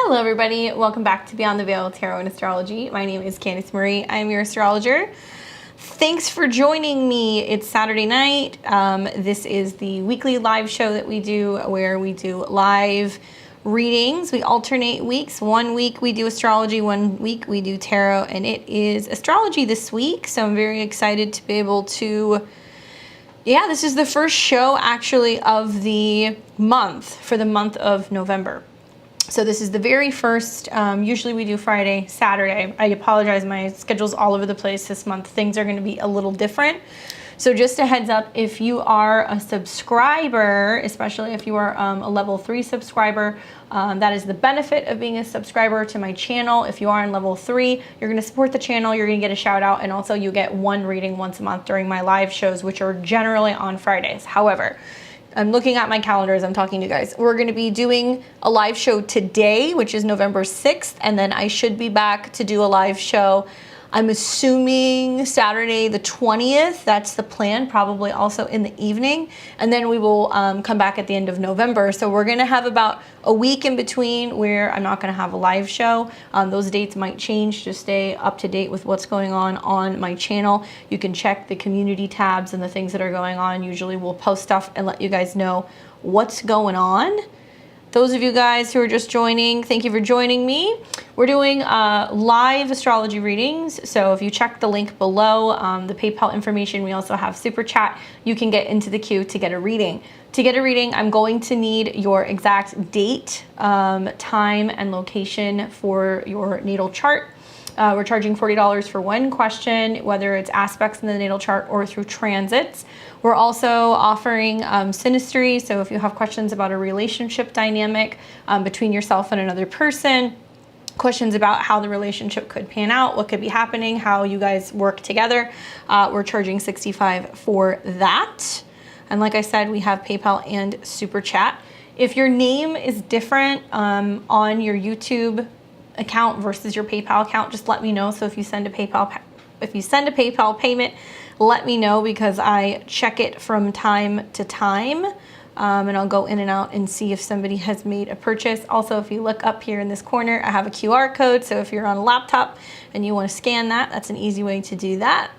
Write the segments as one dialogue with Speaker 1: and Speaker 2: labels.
Speaker 1: Hello everybody, welcome back to Beyond the Veil Tarot and Astrology. My name is Candace Marie, I am your astrologer. Thanks for joining me. It's Saturday night. This is the weekly live show that we do where we do live readings. We alternate weeks. 1 week we do astrology, 1 week we do tarot, and it is astrology this week. So I'm very excited to be able to, this is the first show actually of the month, for the month of November. So this is the very first, usually we do Friday, Saturday. I apologize, my schedule's all over the place this month. Things are gonna be a little different. So just a heads up, if you are a subscriber, especially if you are a level 3 subscriber, that is the benefit of being a subscriber to my channel. If you are on level 3, you're gonna support the channel, you're gonna get a shout out, and also you get one reading once a month during my live shows, which are generally on Fridays. However, I'm looking at my calendar as I'm talking to you guys. We're going to be doing a live show today, which is November 6th, and then I should be back to do a live show, I'm assuming Saturday the 20th. That's the plan, probably also in the evening. And then we will come back at the end of November. So we're going to have about a week in between where I'm not going to have a live show. Those dates might change to stay up to date with what's going on my channel. You can check the community tabs and the things that are going on. Usually we'll post stuff and let you guys know what's going on. Those of you guys who are just joining, thank you for joining me. We're doing live astrology readings. So if you check the link below, the PayPal information, we also have Super Chat. You can get into the queue to get a reading. To get a reading, I'm going to need your exact date, time, and location for your natal chart. We're charging $40 for one question, whether it's aspects in the natal chart or through transits. We're also offering Synastry, so if you have questions about a relationship dynamic between yourself and another person, questions about how the relationship could pan out, what could be happening, how you guys work together, we're charging $65 for that. And like I said, we have PayPal and Super Chat. If your name is different on your YouTube account versus your PayPal account, just let me know. So if you send a PayPal payment, let me know, because I check it from time to time, and I'll go in and out and see if somebody has made a purchase. Also, if you look up here in this corner, I have a QR code, so if you're on a laptop and you want to scan that, that's an easy way to do that.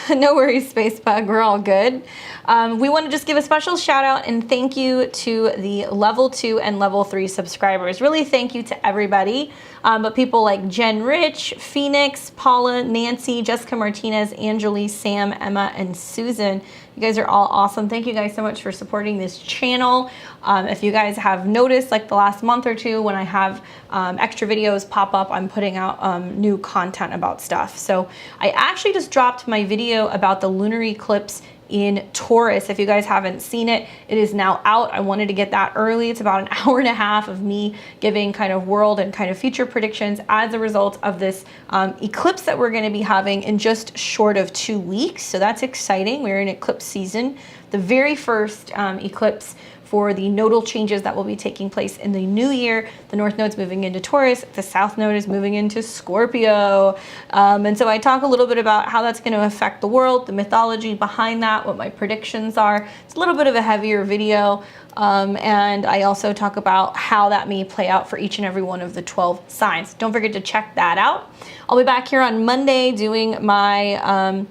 Speaker 1: No worries, Spacebug, we're all good. We want to just give a special shout out and thank you to the level 2 and level 3 subscribers. Really thank you to everybody, but people like Jen Rich, Phoenix, Paula, Nancy, Jessica Martinez, Angeli, Sam, Emma, and Susan. You guys are all awesome. Thank you guys so much for supporting this channel. If you guys have noticed, like the last month or two, when I have extra videos pop up, I'm putting out new content about stuff. So I actually just dropped my video about the lunar eclipse in Taurus. If you guys haven't seen it, it is now out. I wanted to get that early. It's about an hour and a half of me giving kind of world and kind of future predictions as a result of this eclipse that we're going to be having in just short of 2 weeks. So that's exciting. We're in eclipse season. The very first eclipse for the nodal changes that will be taking place in the new year. The North Node's moving into Taurus, the South Node is moving into Scorpio. And so I talk a little bit about how that's going to affect the world, the mythology behind that, what my predictions are. It's a little bit of a heavier video. And I also talk about how that may play out for each and every one of the 12 signs. Don't forget to check that out. I'll be back here on Monday doing my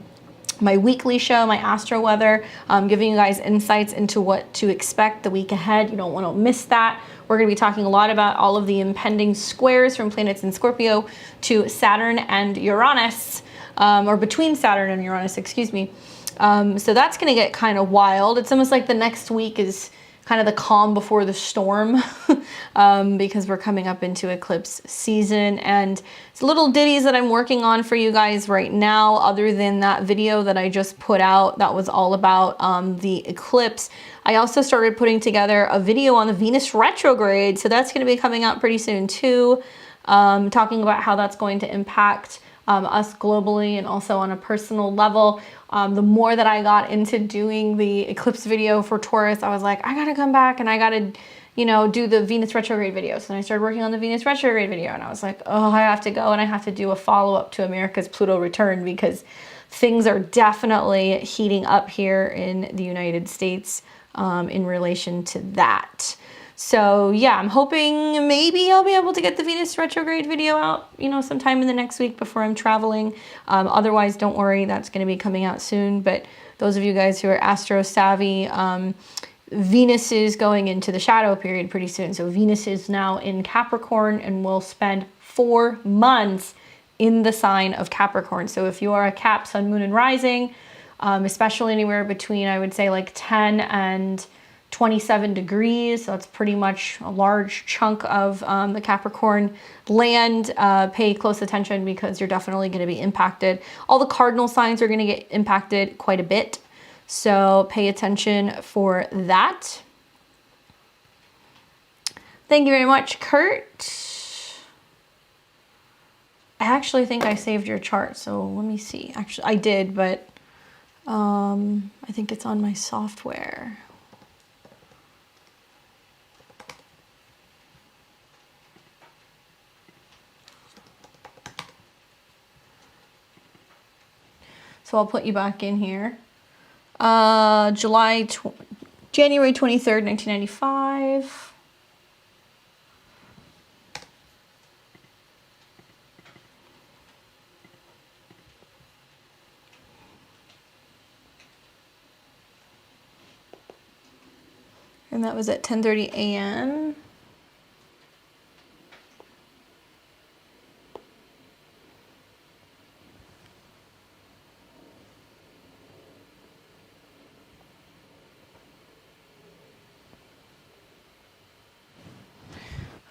Speaker 1: my weekly show, my astro weather, giving you guys insights into what to expect the week ahead. You don't want to miss that. We're going to be talking a lot about all of the impending squares from planets in Scorpio to Saturn and Uranus, or between Saturn and Uranus, excuse me. So that's going to get kind of wild. It's almost like the next week is kind of the calm before the storm, because we're coming up into eclipse season. And it's little ditties that I'm working on for you guys right now, other than that video that I just put out that was all about the eclipse. I also started putting together a video on the Venus retrograde, so that's going to be coming out pretty soon too, talking about how that's going to impact us globally and also on a personal level. The more that I got into doing the eclipse video for Taurus, I was like, I gotta come back and I gotta, you know, do the Venus retrograde videos. And I started working on the Venus retrograde video, and I was like, oh, I have to go and I have to do a follow-up to America's Pluto return, because things are definitely heating up here in the United States in relation to that. So yeah, I'm hoping maybe I'll be able to get the Venus retrograde video out, you know, sometime in the next week before I'm traveling. Otherwise, don't worry, that's going to be coming out soon. But those of you guys who are astro savvy, Venus is going into the shadow period pretty soon. So Venus is now in Capricorn and will spend 4 months in the sign of Capricorn. So if you are a Cap, Sun, Moon, and Rising, especially anywhere between, I would say, like 10 and 27 degrees, so that's pretty much a large chunk of the Capricorn land. Pay close attention because you're definitely going to be impacted. All the cardinal signs are going to get impacted quite a bit, so pay attention for that. Thank you very much, Kurt. I actually think I saved your chart, so let me see. Actually, I did, but I think it's on my software. So I'll put you back in here. January 23rd, 1995. And that was at 10:30 a.m.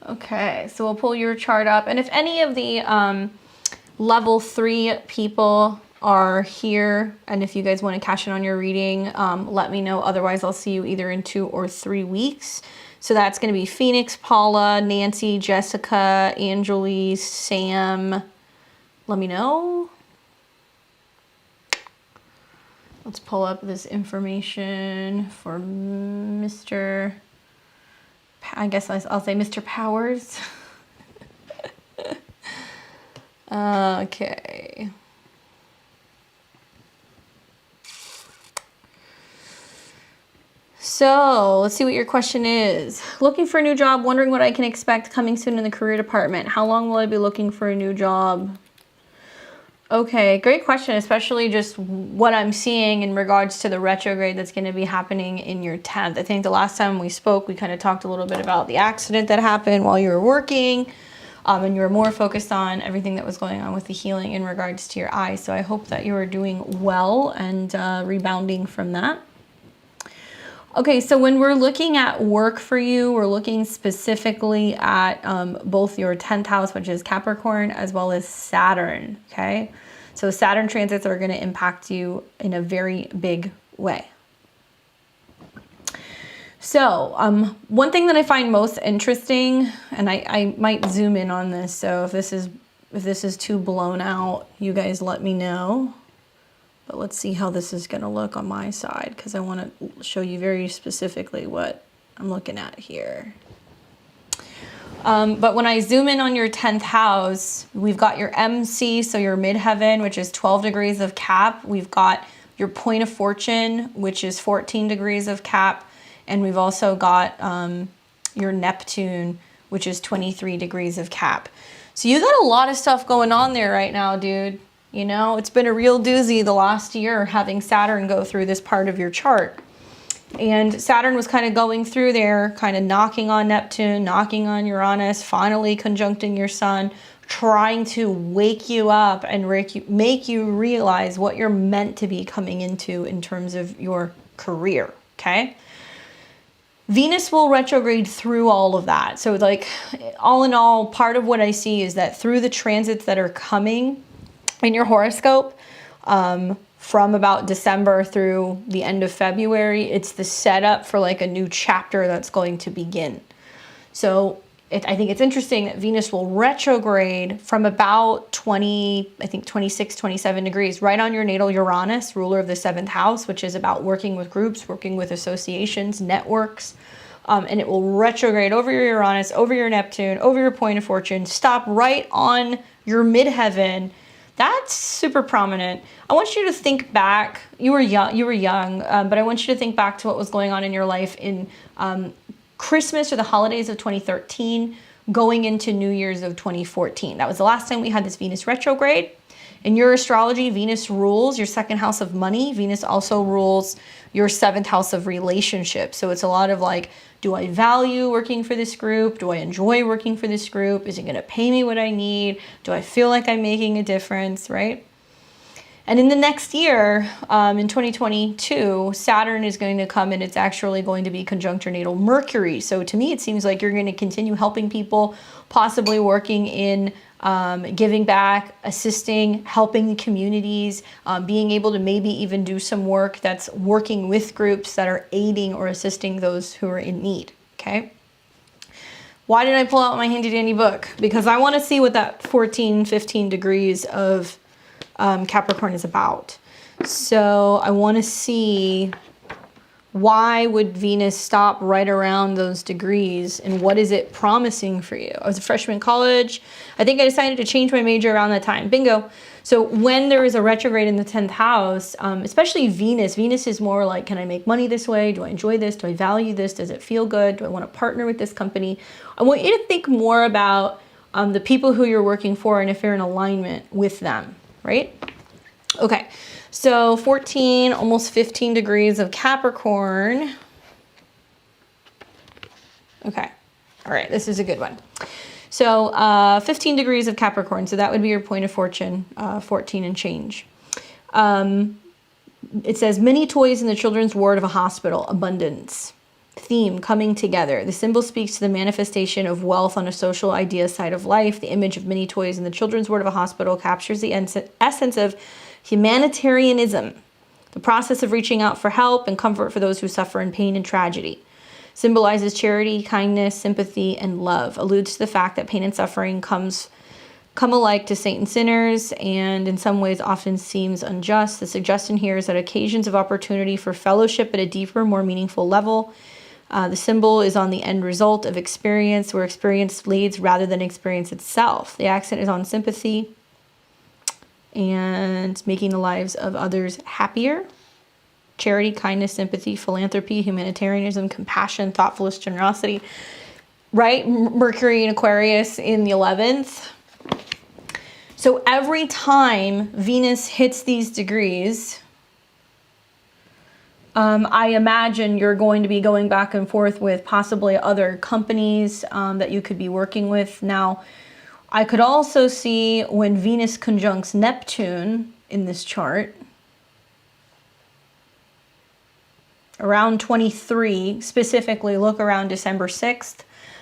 Speaker 1: Okay, so we'll pull your chart up. And if any of the level 3 people are here, and if you guys want to cash in on your reading, let me know. Otherwise, I'll see you either in 2 or 3 weeks. So that's going to be Phoenix, Paula, Nancy, Jessica, Angeli, Sam. Let me know. Let's pull up this information for Mr. I guess I'll say Mr. Powers. Okay. So let's see what your question is. Looking for a new job, wondering what I can expect coming soon in the career department. How long will I be looking for a new job? Okay, great question, especially just what I'm seeing in regards to the retrograde that's going to be happening in your 10th. I think the last time we spoke, we kind of talked a little bit about the accident that happened while you were working, and you were more focused on everything that was going on with the healing in regards to your eyes. So I hope that you are doing well and rebounding from that. Okay, so when we're looking at work for you, we're looking specifically at both your 10th house, which is Capricorn, as well as Saturn, okay? So Saturn transits are going to impact you in a very big way. So one thing that I find most interesting, and I might zoom in on this, so if this is too blown out, you guys let me know. But let's see how this is going to look on my side, because I want to show you very specifically what I'm looking at here. But when I zoom in on your 10th house, we've got your MC, so your midheaven, which is 12 degrees of Cap. We've got your point of fortune, which is 14 degrees of Cap. And we've also got your Neptune, which is 23 degrees of Cap. So you got a lot of stuff going on there right now, dude. You know, it's been a real doozy the last year having Saturn go through this part of your chart. And Saturn was kind of going through there, kind of knocking on Neptune, knocking on Uranus, finally conjuncting your Sun, trying to wake you up and make you realize what you're meant to be coming into in terms of your career, okay? Venus will retrograde through all of that. So like, all in all, part of what I see is that through the transits that are coming in your horoscope, from about December through the end of February, it's the setup for like a new chapter that's going to begin. So I think it's interesting that Venus will retrograde from about 26, 27 degrees, right on your natal Uranus, ruler of the 7th house, which is about working with groups, working with associations, networks. And it will retrograde over your Uranus, over your Neptune, over your point of fortune, stop right on your midheaven. That's super prominent. I want you to think back. You were young, but I want you to think back to what was going on in your life in Christmas or the holidays of 2013 going into New Year's of 2014. That was the last time we had this Venus retrograde. In your astrology, Venus rules your second house of money. Venus also rules your seventh house of relationships. So it's a lot of like, do I value working for this group? Do I enjoy working for this group? Is it going to pay me what I need? Do I feel like I'm making a difference, right? And in the next year, in 2022, Saturn is going to come and it's actually going to be conjunct your natal Mercury. So to me, it seems like you're going to continue helping people, possibly working in giving back, assisting, helping the communities, being able to maybe even do some work that's working with groups that are aiding or assisting those who are in need, okay? Why did I pull out my handy dandy book? Because I want to see what that 14, 15 degrees of Capricorn is about. So I want to see, why would Venus stop right around those degrees and what is it promising for you? I was a freshman in college. I think I decided to change my major around that time. Bingo. So when there is a retrograde in the 10th house, especially Venus is more like, can I make money this way? Do I enjoy this? Do I value this? Does it feel good? Do I want to partner with this company? I want you to think more about the people who you're working for and if you're in alignment with them, right? Okay. So 14, almost 15 degrees of Capricorn. Okay. All right. This is a good one. So 15 degrees of Capricorn. So that would be your point of fortune, 14 and change. It says, many toys in the children's ward of a hospital, abundance. Theme, coming together. The symbol speaks to the manifestation of wealth on a social idea side of life. The image of many toys in the children's ward of a hospital captures the essence of humanitarianism, the process of reaching out for help and comfort for those who suffer in pain and tragedy. Symbolizes charity, kindness, sympathy, and love. Alludes to the fact that pain and suffering come alike to saint and sinners, and in some ways often seems unjust. The suggestion here is that occasions of opportunity for fellowship at a deeper, more meaningful level. The symbol is on the end result of experience, where experience leads rather than experience itself. The accent is on sympathy and making the lives of others happier. Charity, kindness, sympathy, philanthropy, humanitarianism, compassion, thoughtfulness, generosity, right? Mercury in Aquarius in the 11th. So every time Venus hits these degrees, I imagine you're going to be going back and forth with possibly other companies that you could be working with. Now, I could also see when Venus conjuncts Neptune in this chart, around 23, specifically look around December 6th.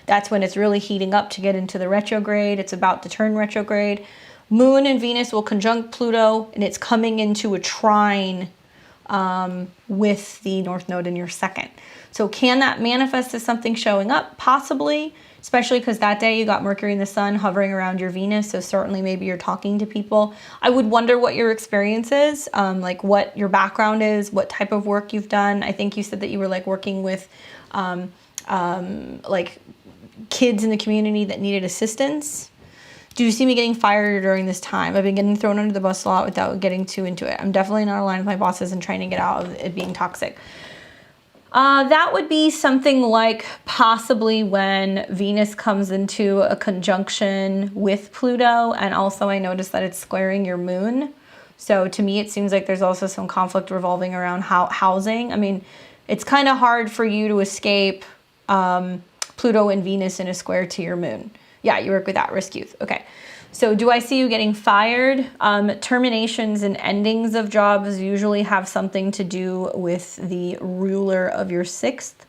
Speaker 1: That's when it's really heating up to get into the retrograde. It's about to turn retrograde. Moon and Venus will conjunct Pluto, and it's coming into a trine with the North Node in your second. So can that manifest as something showing up? Possibly, especially because that day you got Mercury and the Sun hovering around your Venus. So certainly maybe you're talking to people. I would wonder what your experience is, like what your background is, what type of work you've done. I think you said that you were like working with like kids in the community that needed assistance. Do you see me getting fired during this time? I've been getting thrown under the bus a lot without getting too into it. I'm definitely not aligned with my bosses and trying to get out of it being toxic. That would be something like possibly when Venus comes into a conjunction with Pluto, and also I noticed that it's squaring your moon. So to me, it seems like there's also some conflict revolving around housing. I mean, it's kind of hard for you to escape Pluto and Venus in a square to your moon. Yeah, you work with at-risk youth. Okay. So do I see you getting fired? Terminations and endings of jobs usually have something to do with the ruler of your sixth.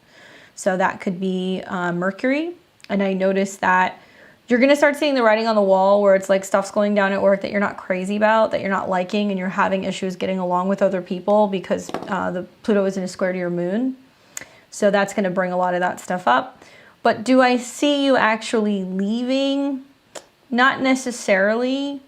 Speaker 1: So that could be Mercury. And I noticed that you're going to start seeing the writing on the wall where it's like stuff's going down at work that you're not crazy about, that you're not liking, and you're having issues getting along with other people because the Pluto is in a square to your moon. So that's going to bring a lot of that stuff up. But do I see you actually leaving? Not necessarily.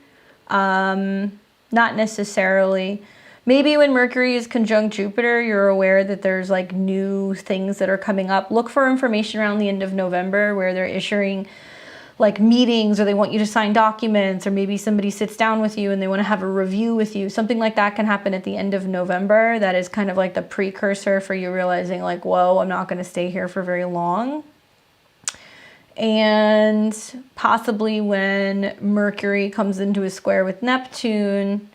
Speaker 1: Not necessarily. Maybe when Mercury is conjunct Jupiter, you're aware that there's like new things that are coming up. Look for information around the end of November where they're issuing like meetings, or they want you to sign documents, or maybe somebody sits down with you and they want to have a review with you. Something like that can happen at the end of November. That is kind of like the precursor for you realizing like, whoa, I'm not going to stay here for very long. And possibly when Mercury comes into a square with Neptune,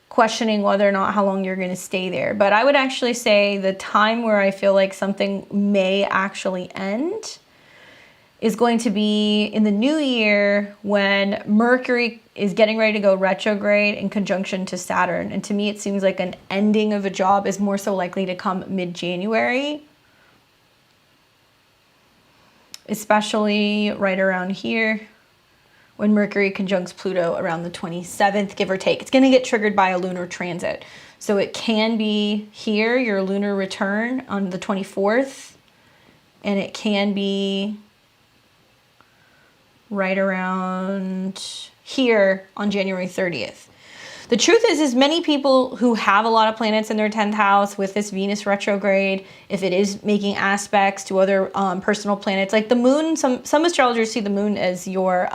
Speaker 1: questioning whether or not how long you're going to stay there. But I would actually say the time where I feel like something may actually end is going to be in the new year, when Mercury is getting ready to go retrograde in conjunction to Saturn. And to me, it seems like an ending of a job is more so likely to come mid-January, especially right around here when Mercury conjuncts Pluto around the 27th, give or take. It's going to get triggered by a lunar transit. So it can be here, your lunar return on the 24th, and it can be right around here on January 30th. The truth is many people who have a lot of planets in their 10th house with this Venus retrograde, if it is making aspects to other personal planets, like the moon, some astrologers see the moon as your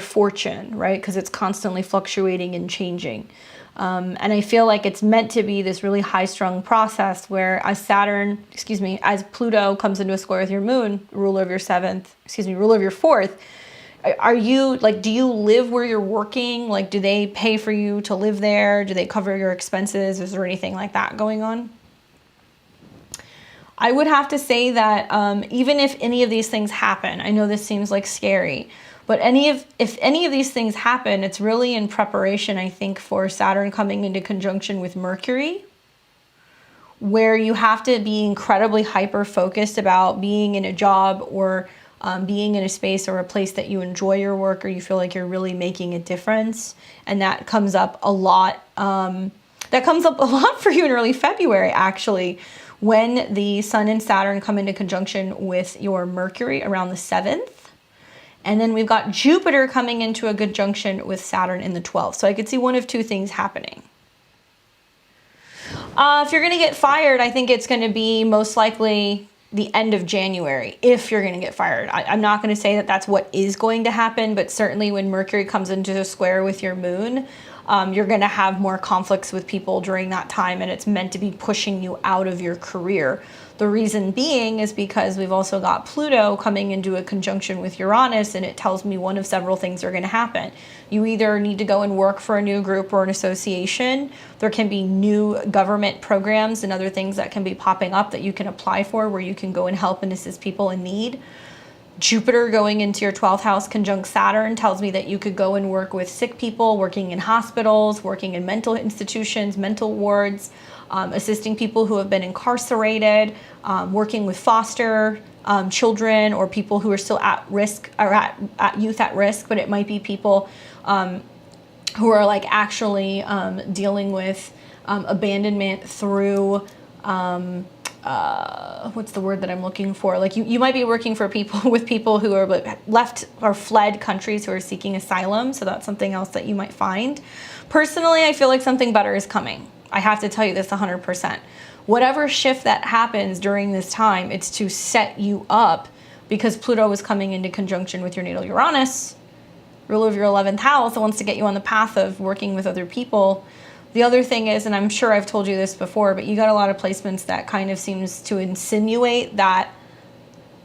Speaker 1: fortune, right? Because it's constantly fluctuating and changing. And I feel like it's meant to be this really high-strung process where as Pluto comes into a square with your moon, ruler of your fourth, are you, like, do you live where you're working? Like, do they pay for you to live there? Do they cover your expenses? Is there anything like that going on? I would have to say that even if any of these things happen, I know this seems like scary, but if any of these things happen, it's really in preparation, I think, for Saturn coming into conjunction with Mercury, where you have to be incredibly hyper-focused about being in a job or being in a space or a place that you enjoy your work or you feel like you're really making a difference. And that comes up a lot. That comes up a lot for you in early February, actually, when the Sun and Saturn come into conjunction with your Mercury around the 7th. And then we've got Jupiter coming into a conjunction with Saturn in the 12th. So I could see one of two things happening. If you're going to get fired, I think it's going to be most likely the end of January, if you're going to get fired. I'm not going to say that that's what is going to happen, but certainly when Mercury comes into a square with your moon, you're going to have more conflicts with people during that time, and it's meant to be pushing you out of your career. The reason being is because we've also got Pluto coming into a conjunction with Uranus, and it tells me one of several things are going to happen. You either need to go and work for a new group or an association. There can be new government programs and other things that can be popping up that you can apply for, where you can go and help and assist people in need. Jupiter going into your 12th house conjunct Saturn tells me that you could go and work with sick people, working in hospitals, working in mental institutions, mental wards, assisting people who have been incarcerated, working with foster children or people who are still at risk, or at youth at risk, but it might be people who are like actually dealing with abandonment through what's the word that I'm looking for? Like you might be working for people with people who are left or fled countries who are seeking asylum. So that's something else that you might find. Personally, I feel like something better is coming. I have to tell you this 100%. Whatever shift that happens during this time, it's to set you up, because Pluto is coming into conjunction with your natal Uranus, ruler of your 11th house, that wants to get you on the path of working with other people. The other thing is, and I'm sure I've told you this before, but you got a lot of placements that kind of seems to insinuate that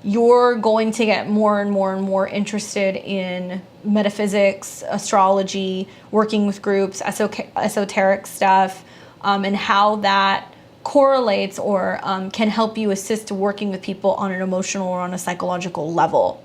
Speaker 1: you're going to get more and more and more interested in metaphysics, astrology, working with groups, esoteric stuff, and how that correlates or can help you assist working with people on an emotional or on a psychological level.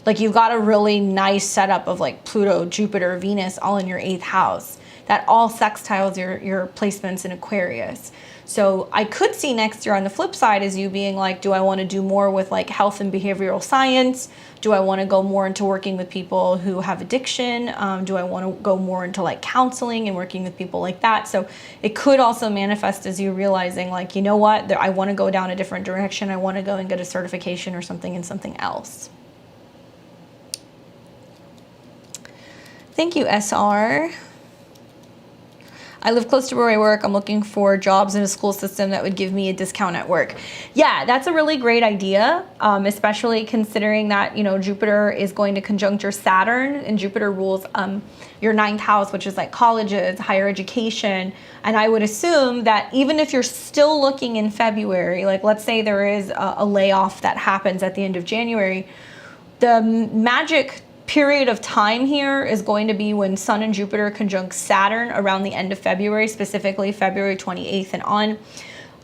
Speaker 1: Like you've got a really nice setup of like Pluto, Jupiter, Venus, all in your 8th house. That all sextiles your placements in Aquarius. So I could see next year on the flip side as you being like, do I want to do more with like health and behavioral science? Do I want to go more into working with people who have addiction? Do I want to go more into like counseling and working with people like that? So it could also manifest as you realizing like, you know what, I want to go down a different direction. I want to go and get a certification or something in something else. Thank you, SR. I live close to where I work. I'm looking for jobs in a school system that would give me a discount at work. Yeah, that's a really great idea, especially considering that, you know, Jupiter is going to conjunct your Saturn, and Jupiter rules your 9th house, which is like colleges, higher education. And I would assume that even if you're still looking in February, like let's say there is a layoff that happens at the end of January, the magic period of time here is going to be when Sun and Jupiter conjunct Saturn around the end of February, specifically February 28th and on.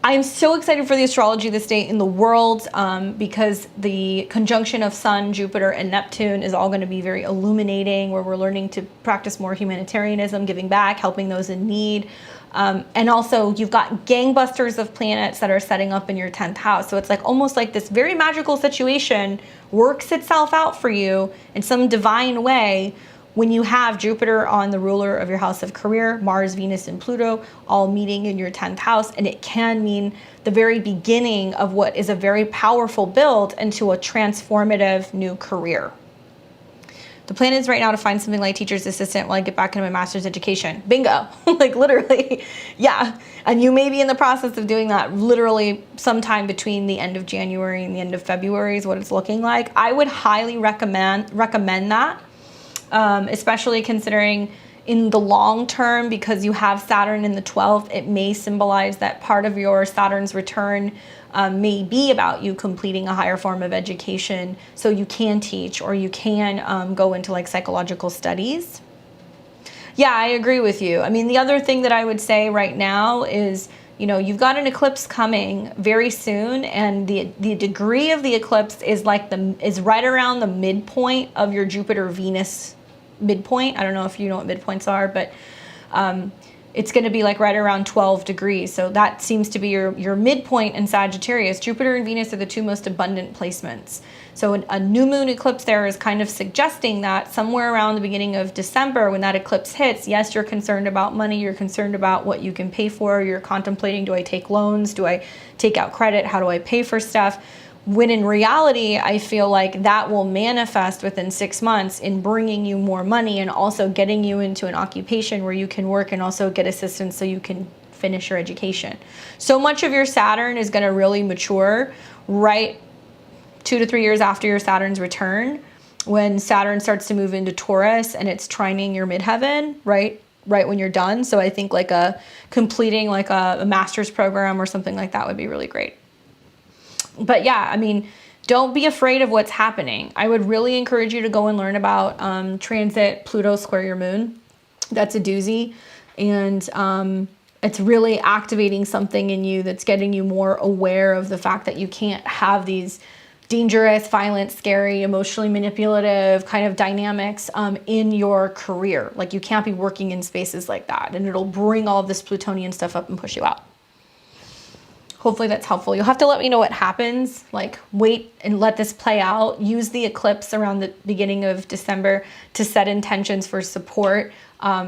Speaker 1: I'm so excited for the astrology this day in the world because the conjunction of Sun, Jupiter, and Neptune is all going to be very illuminating, where we're learning to practice more humanitarianism, giving back, helping those in need. And also you've got gangbusters of planets that are setting up in your 10th house. So it's like almost like this very magical situation works itself out for you in some divine way when you have Jupiter on the ruler of your house of career, Mars, Venus, and Pluto all meeting in your 10th house. And it can mean the very beginning of what is a very powerful build into a transformative new career. The plan is right now to find something like teacher's assistant while I get back into my master's education. Bingo, like literally, yeah. And you may be in the process of doing that literally sometime between the end of January and the end of February is what it's looking like. I would highly recommend that, especially considering in the long term, because you have Saturn in the 12th, it may symbolize that part of your Saturn's return may be about you completing a higher form of education so you can teach or you can go into like psychological studies. Yeah, I agree with you. I mean, the other thing that I would say right now is, you know, you've got an eclipse coming very soon, and the degree of the eclipse is like is right around the midpoint of your Jupiter-Venus midpoint. I don't know if you know what midpoints are, but it's going to be like right around 12 degrees. So that seems to be your midpoint in Sagittarius. Jupiter and Venus are the two most abundant placements. So a new moon eclipse there is kind of suggesting that somewhere around the beginning of December when that eclipse hits, yes, you're concerned about money, you're concerned about what you can pay for, you're contemplating, do I take loans, do I take out credit, how do I pay for stuff? When in reality, I feel like that will manifest within 6 months in bringing you more money and also getting you into an occupation where you can work and also get assistance so you can finish your education. So much of your Saturn is going to really mature right 2 to 3 years after your Saturn's return, when Saturn starts to move into Taurus and it's trining your midheaven, right when you're done. So I think like completing like a master's program or something like that would be really great. But yeah, I mean, don't be afraid of what's happening. I would really encourage you to go and learn about transit Pluto square your moon. That's a doozy. And it's really activating something in you that's getting you more aware of the fact that you can't have these dangerous, violent, scary, emotionally manipulative kind of dynamics in your career. Like you can't be working in spaces like that, and it'll bring all of this Plutonian stuff up and push you out. Hopefully that's helpful. You'll have to let me know what happens. Like wait and let this play out. Use the eclipse around the beginning of December to set intentions for support,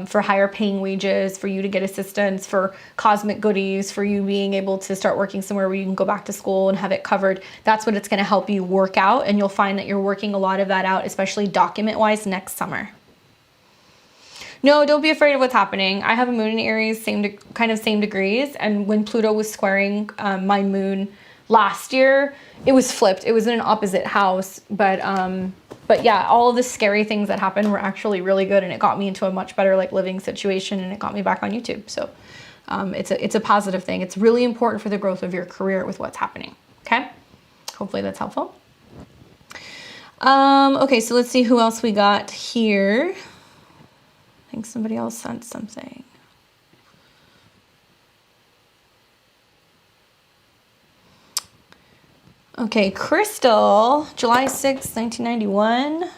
Speaker 1: for higher paying wages, for you to get assistance, for cosmic goodies, for you being able to start working somewhere where you can go back to school and have it covered. That's what it's going to help you work out. And you'll find that you're working a lot of that out, especially document wise, next summer. No, don't be afraid of what's happening. I have a moon in Aries, same degrees. And when Pluto was squaring my moon last year, it was flipped. It was in an opposite house. But yeah, all of the scary things that happened were actually really good, and it got me into a much better like living situation, and it got me back on YouTube. So it's a positive thing. It's really important for the growth of your career with what's happening. Okay, hopefully that's helpful. Okay, so let's see who else we got here. I think somebody else sent something. Okay, Crystal, July 6th, 1991.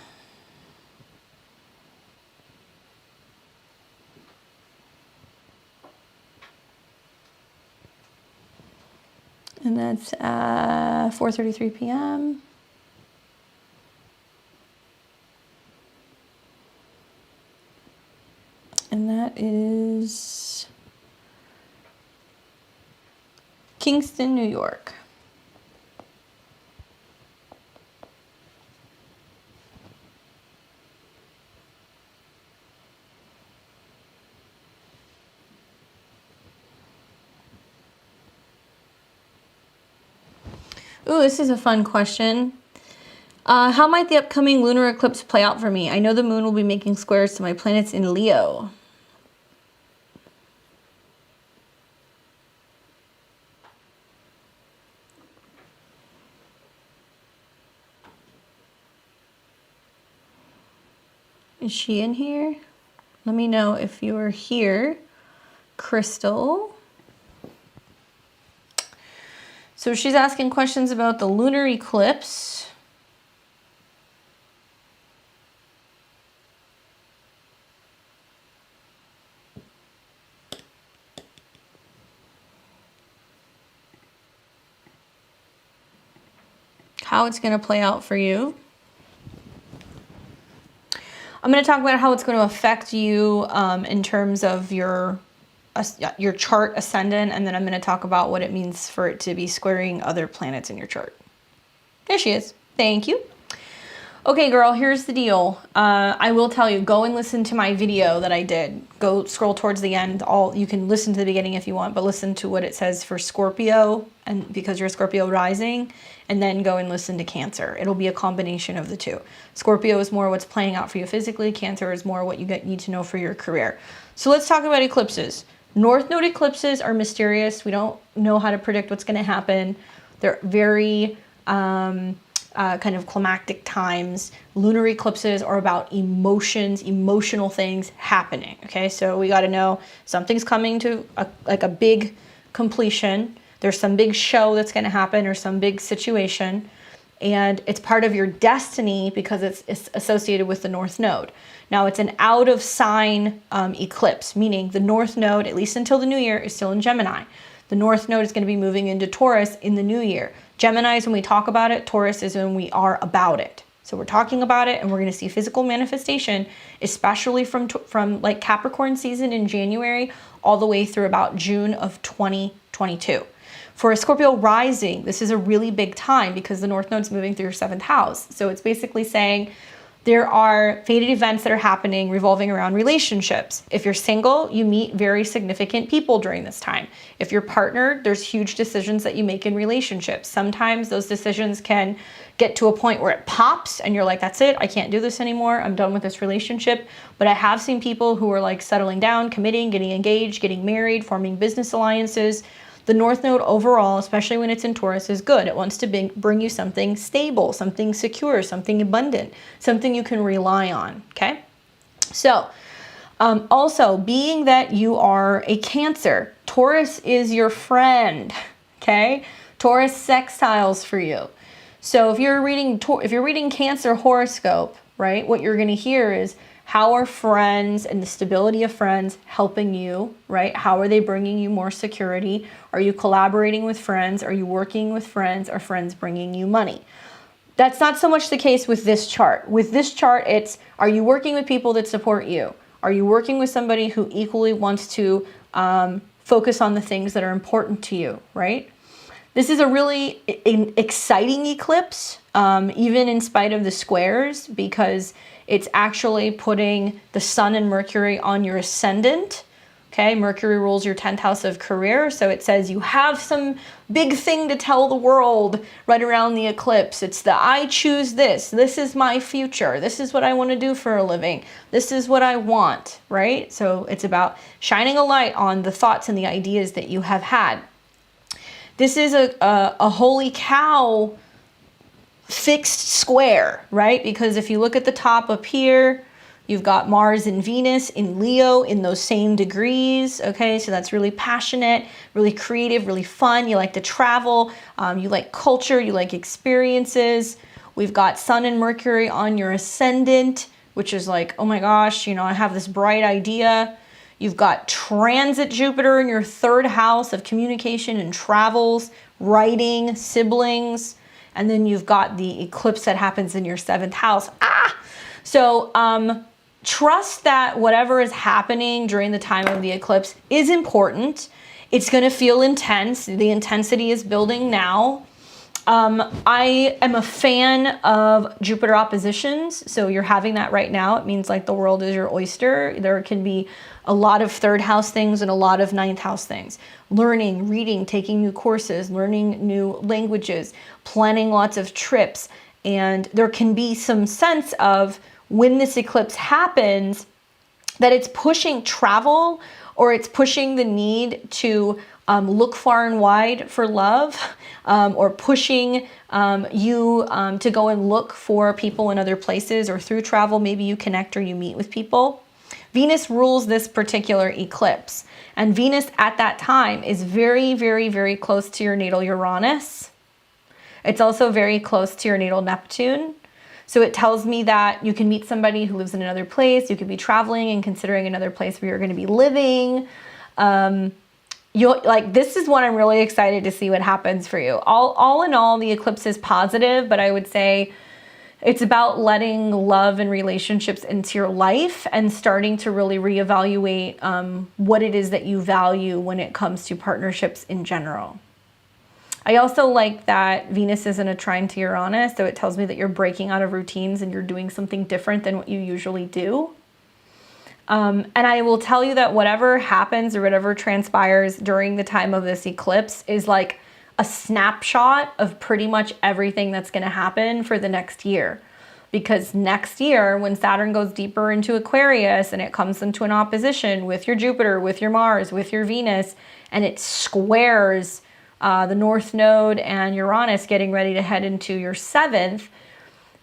Speaker 1: And that's 4:33 p.m. And that is Kingston, New York. Ooh, this is a fun question. How might the upcoming lunar eclipse play out for me? I know the moon will be making squares to my planets in Leo. Is she in here? Let me know if you are here, Crystal. So she's asking questions about the lunar eclipse. How it's going to play out for you. I'm going to talk about how it's going to affect you in terms of your chart ascendant, and then I'm going to talk about what it means for it to be squaring other planets in your chart. There she is. Thank you. Okay, girl, here's the deal. I will tell you, go and listen to my video that I did. Go scroll towards the end. You can listen to the beginning if you want, but listen to what it says for Scorpio, and because you're a Scorpio rising, and then go and listen to Cancer. It'll be a combination of the two. Scorpio is more what's playing out for you physically. Cancer is more what you need to know for your career. So let's talk about eclipses. North node eclipses are mysterious. We don't know how to predict what's going to happen. They're very kind of climactic times. Lunar eclipses are about emotions, emotional things happening. Okay, so we got to know something's coming to a big completion. There's some big show that's going to happen or some big situation, and it's part of your destiny because it's associated with the North Node. Now, it's an out of sign eclipse, meaning the North Node, at least until the new year, is still in Gemini. The North Node is going to be moving into Taurus in the new year. Gemini is when we talk about it. Taurus is when we are about it. So we're talking about it, and we're going to see physical manifestation, especially from like Capricorn season in January all the way through about June of 2022. For a Scorpio rising, this is a really big time because the North Node's moving through your 7th house. So it's basically saying there are fated events that are happening revolving around relationships. If you're single, you meet very significant people during this time. If you're partnered, there's huge decisions that you make in relationships. Sometimes those decisions can get to a point where it pops and you're like, that's it, I can't do this anymore, I'm done with this relationship. But I have seen people who are like settling down, committing, getting engaged, getting married, forming business alliances. The North Node overall, especially when it's in Taurus, is good. It wants to bring you something stable, something secure, something abundant, something you can rely on, okay? So, also, being that you are a Cancer, Taurus is your friend, okay? Taurus sextiles for you. So if you're reading Cancer horoscope, right, what you're going to hear is, how are friends and the stability of friends helping you, right? How are they bringing you more security? Are you collaborating with friends? Are you working with friends? Are friends bringing you money? That's not so much the case with this chart. With this chart, it's, are you working with people that support you? Are you working with somebody who equally wants to focus on the things that are important to you, right? This is a really exciting eclipse, even in spite of the squares, because it's actually putting the Sun and Mercury on your ascendant. Okay, Mercury rules your 10th house of career. So it says you have some big thing to tell the world right around the eclipse. It's the I choose this. This is my future. This is what I want to do for a living. This is what I want, right? So it's about shining a light on the thoughts and the ideas that you have had. This is a holy cow fixed square, right? Because if you look at the top up here, you've got Mars and Venus in Leo in those same degrees, okay? So that's really passionate, really creative, really fun. You like to travel, you like culture, you like experiences. We've got Sun and Mercury on your ascendant, which is like, oh my gosh, you know, I have this bright idea. You've got transit Jupiter in your 3rd house of communication and travels, writing, siblings. And then you've got the eclipse that happens in your 7th house. So trust that whatever is happening during the time of the eclipse is important. It's going to feel intense. The intensity is building now. I am a fan of Jupiter oppositions. So you're having that right now. It means like the world is your oyster. There can be a lot of third house things and a lot of ninth house things. Learning, reading, taking new courses, learning new languages, planning lots of trips. And there can be some sense of when this eclipse happens that it's pushing travel, or it's pushing the need to look far and wide for love, or pushing you to go and look for people in other places, or through travel, maybe you connect or you meet with people. Venus rules this particular eclipse, and Venus at that time is very, very, very close to your natal Uranus. It's also very close to your natal Neptune. So it tells me that you can meet somebody who lives in another place. You could be traveling and considering another place where you're going to be living. This is what I'm really excited to see what happens for you. All in all, the eclipse is positive, but I would say it's about letting love and relationships into your life and starting to really reevaluate what it is that you value when it comes to partnerships in general. I also like that Venus is in a trine to Uranus, so it tells me that you're breaking out of routines and you're doing something different than what you usually do. And I will tell you that whatever happens or whatever transpires during the time of this eclipse is like a snapshot of pretty much everything that's going to happen for the next year. Because next year, when Saturn goes deeper into Aquarius and it comes into an opposition with your Jupiter, with your Mars, with your Venus, and it squares the North Node and Uranus getting ready to head into your 7th,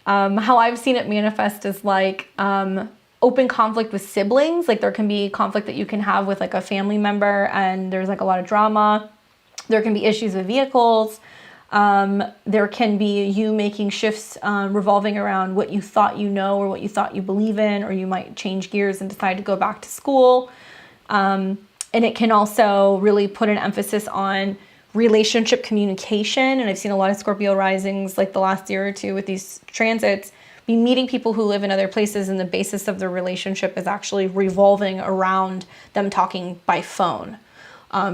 Speaker 1: how I've seen it manifest is like open conflict with siblings. Like there can be conflict that you can have with like a family member and there's like a lot of drama. There can be issues with vehicles. There can be you making shifts revolving around what you thought you know or what you thought you believe in, or you might change gears and decide to go back to school. And it can also really put an emphasis on relationship communication. And I've seen a lot of Scorpio risings like the last year or two with these transits be meeting people who live in other places, and the basis of their relationship is actually revolving around them talking by phone.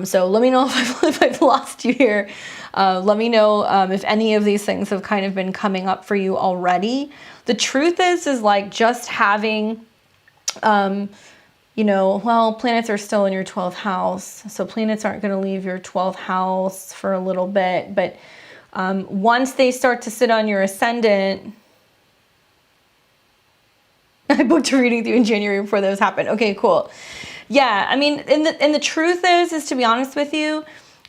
Speaker 1: So let me know if I've lost you here. Let me know if any of these things have kind of been coming up for you already. The truth is like just having, planets are still in your 12th house. So planets aren't going to leave your 12th house for a little bit. But once they start to sit on your ascendant, I booked a reading with you in January before those happened. Okay, cool. Yeah, I mean, and the truth is to be honest with you,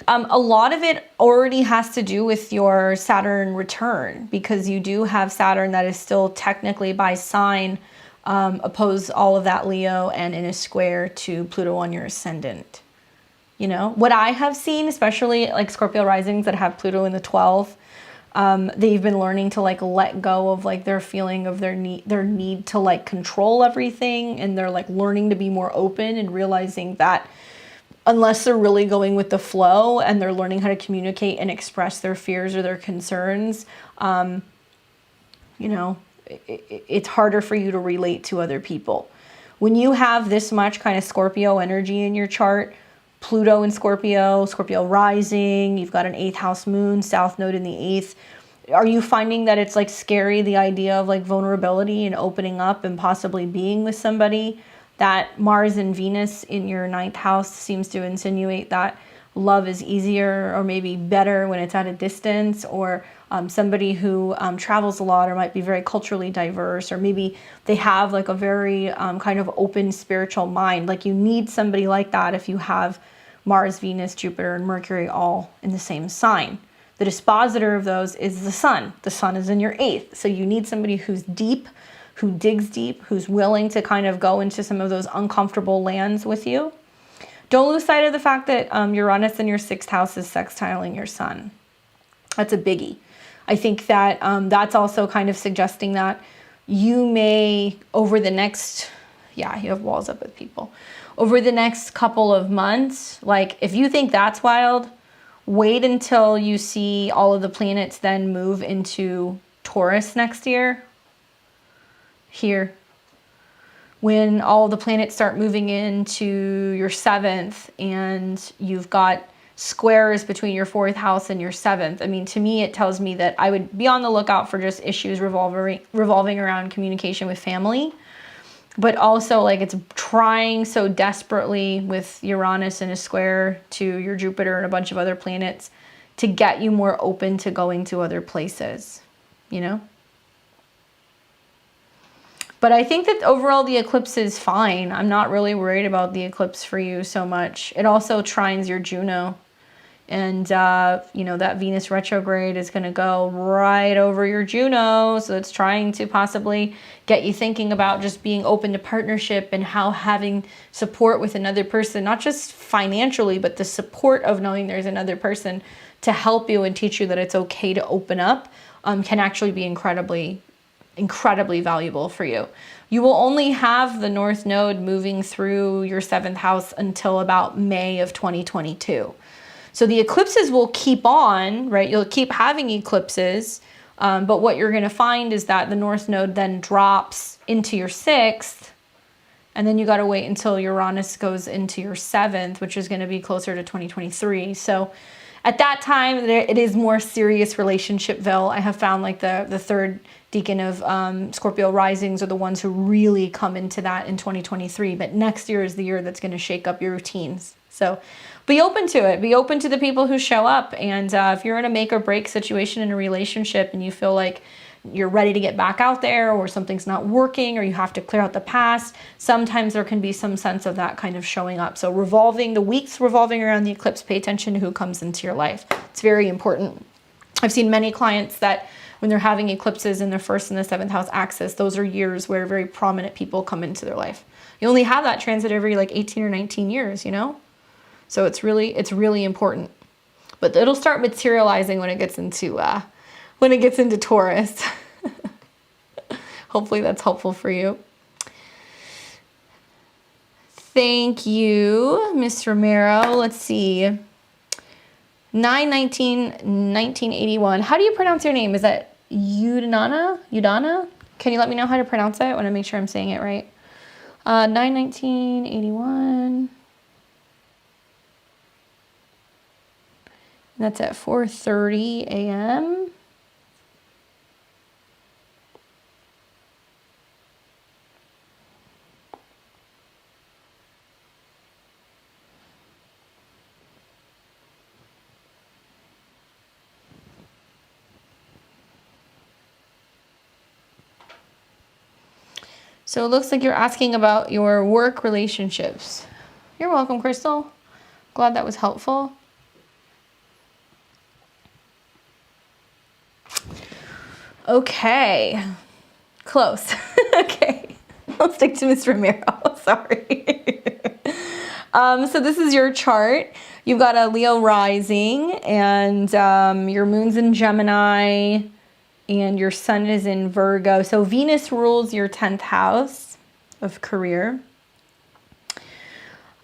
Speaker 1: a lot of it already has to do with your Saturn return, because you do have Saturn that is still technically by sign opposed all of that Leo and in a square to Pluto on your ascendant. You know, what I have seen, especially like Scorpio risings that have Pluto in the 12th, they've been learning to like let go of like their feeling of their need to like control everything, and they're like learning to be more open and realizing that unless they're really going with the flow and they're learning how to communicate and express their fears or their concerns, it's harder for you to relate to other people. When you have this much kind of Scorpio energy in your chart, Pluto in Scorpio, Scorpio rising, you've got an 8th house moon, south node in the 8th. Are you finding that it's like scary, the idea of like vulnerability and opening up and possibly being with somebody? That Mars and Venus in your 9th house seems to insinuate that love is easier or maybe better when it's at a distance, or somebody who travels a lot or might be very culturally diverse, or maybe they have like a very kind of open spiritual mind. Like you need somebody like that if you have Mars, Venus, Jupiter, and Mercury all in the same sign. The dispositor of those is the sun. The sun is in your 8th. So you need somebody who's deep, who digs deep, who's willing to kind of go into some of those uncomfortable lands with you. Don't lose sight of the fact that Uranus in your 6th house is sextiling your sun. That's a biggie. I think that that's also kind of suggesting that you may, over the next, you have walls up with people, over the next couple of months, like if you think that's wild, wait until you see all of the planets then move into Taurus next year. Here. When all the planets start moving into your 7th and you've got squares between your 4th house and your 7th. I mean, to me, it tells me that I would be on the lookout for just issues revolving around communication with family. But also, like, it's trying so desperately with Uranus in a square to your Jupiter and a bunch of other planets to get you more open to going to other places, you know? But I think that overall the eclipse is fine. I'm not really worried about the eclipse for you so much. It also trines your Juno. And, you know, that Venus retrograde is going to go right over your Juno. So it's trying to possibly get you thinking about just being open to partnership and how having support with another person, not just financially, but the support of knowing there's another person to help you and teach you that it's okay to open up, can actually be incredibly valuable for you. You will only have the North Node moving through your 7th house until about May of 2022. So the eclipses will keep on, right? You'll keep having eclipses, but what you're going to find is that the North Node then drops into your 6th, and then you got to wait until Uranus goes into your 7th, which is going to be closer to 2023. So at that time, it is more serious relationshipville. I have found like the 3rd decan of Scorpio risings are the ones who really come into that in 2023. But next year is the year that's going to shake up your routines. So be open to it. Be open to the people who show up. And if you're in a make or break situation in a relationship and you feel like you're ready to get back out there, or something's not working, or you have to clear out the past, sometimes there can be some sense of that kind of showing up. So the weeks revolving around the eclipse, pay attention to who comes into your life. It's very important. I've seen many clients that when they're having eclipses in their 1st and the 7th house axis, those are years where very prominent people come into their life. You only have that transit every like 18 or 19 years, you know? So it's really important. But it'll start materializing when it gets into Taurus. Hopefully that's helpful for you. Thank you, Miss Romero. Let's see. 9/19/1981. How do you pronounce your name? Is that Udana? Udana? Can you let me know how to pronounce it? I want to make sure I'm saying it right. 9/19/81. That's at 4:30 a.m. So it looks like you're asking about your work relationships. You're welcome, Crystal. Glad that was helpful. Okay. Close. Okay. I'll stick to Miss Romero. Sorry. So this is your chart. You've got a Leo rising, and your moon's in Gemini, and your sun is in Virgo. So Venus rules your 10th house of career.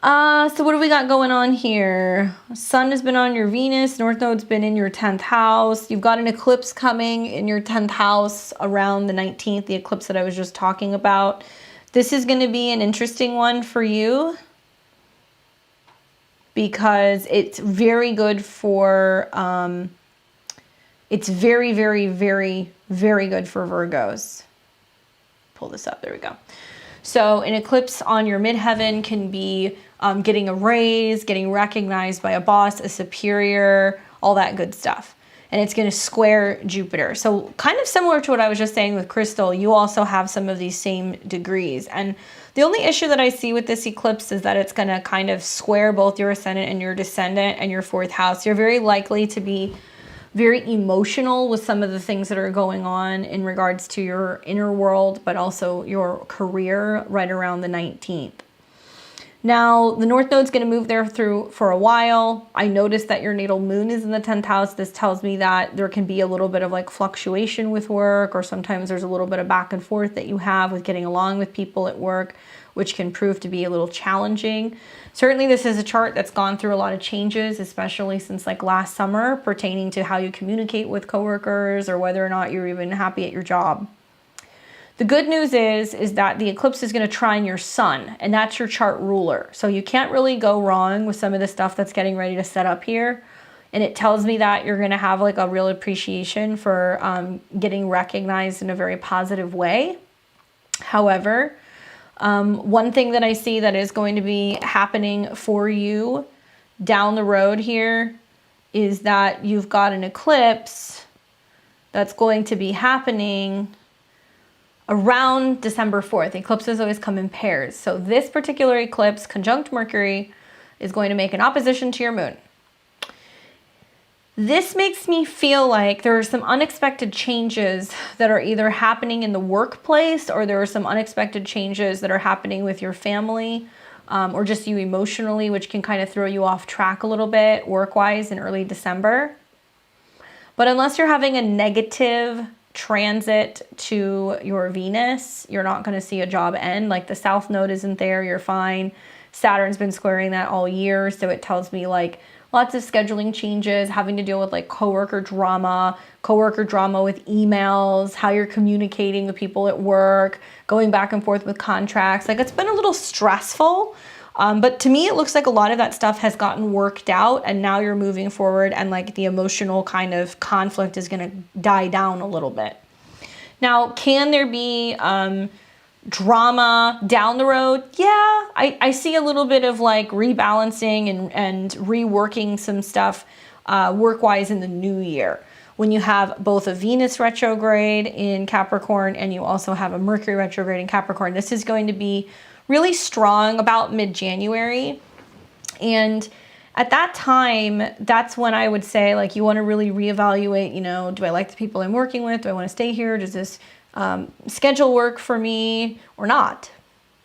Speaker 1: So what do we got going on here? Sun has been on your Venus. North Node's been in your 10th house. You've got an eclipse coming in your 10th house around the 19th, the eclipse that I was just talking about. This is going to be an interesting one for you because it's very good for, it's very, very, very, very good for Virgos. Pull this up. There we go. So an eclipse on your midheaven can be getting a raise, getting recognized by a boss, a superior, all that good stuff. And it's going to square Jupiter. So kind of similar to what I was just saying with Crystal, you also have some of these same degrees. And the only issue that I see with this eclipse is that it's going to kind of square both your ascendant and your descendant and your 4th house. You're very likely to be very emotional with some of the things that are going on in regards to your inner world, but also your career right around the 19th. Now, the North Node's going to move there for a while. I noticed that your natal moon is in the 10th house. This tells me that there can be a little bit of like fluctuation with work, or sometimes there's a little bit of back and forth that you have with getting along with people at work, which can prove to be a little challenging. Certainly this is a chart that's gone through a lot of changes, especially since like last summer, pertaining to how you communicate with coworkers or whether or not you're even happy at your job. The good news is that the eclipse is going to trine your sun, and that's your chart ruler. So you can't really go wrong with some of the stuff that's getting ready to set up here. And it tells me that you're going to have like a real appreciation for getting recognized in a very positive way. However, one thing that I see that is going to be happening for you down the road here is that you've got an eclipse that's going to be happening around December 4th. Eclipses always come in pairs. So this particular eclipse conjunct Mercury is going to make an opposition to your moon. This makes me feel like there are some unexpected changes that are either happening in the workplace, or there are some unexpected changes that are happening with your family, or just you emotionally, which can kind of throw you off track a little bit work-wise in early December. But unless you're having a negative transit to your Venus, you're not going to see a job end. Like the South Node isn't there, you're fine. Saturn's been squaring that all year, so it tells me like lots of scheduling changes, having to deal with like coworker drama with emails, how you're communicating with people at work, going back and forth with contracts. Like it's been a little stressful. But to me, it looks like a lot of that stuff has gotten worked out, and now you're moving forward, and like the emotional kind of conflict is going to die down a little bit. Now, can there be drama down the road? Yeah, I see a little bit of like rebalancing and reworking some stuff work-wise in the new year. When you have both a Venus retrograde in Capricorn and you also have a Mercury retrograde in Capricorn, this is going to be really strong about mid-January. And at that time, that's when I would say like you want to really reevaluate, you know, do I like the people I'm working with? Do I want to stay here? Does this schedule work for me or not?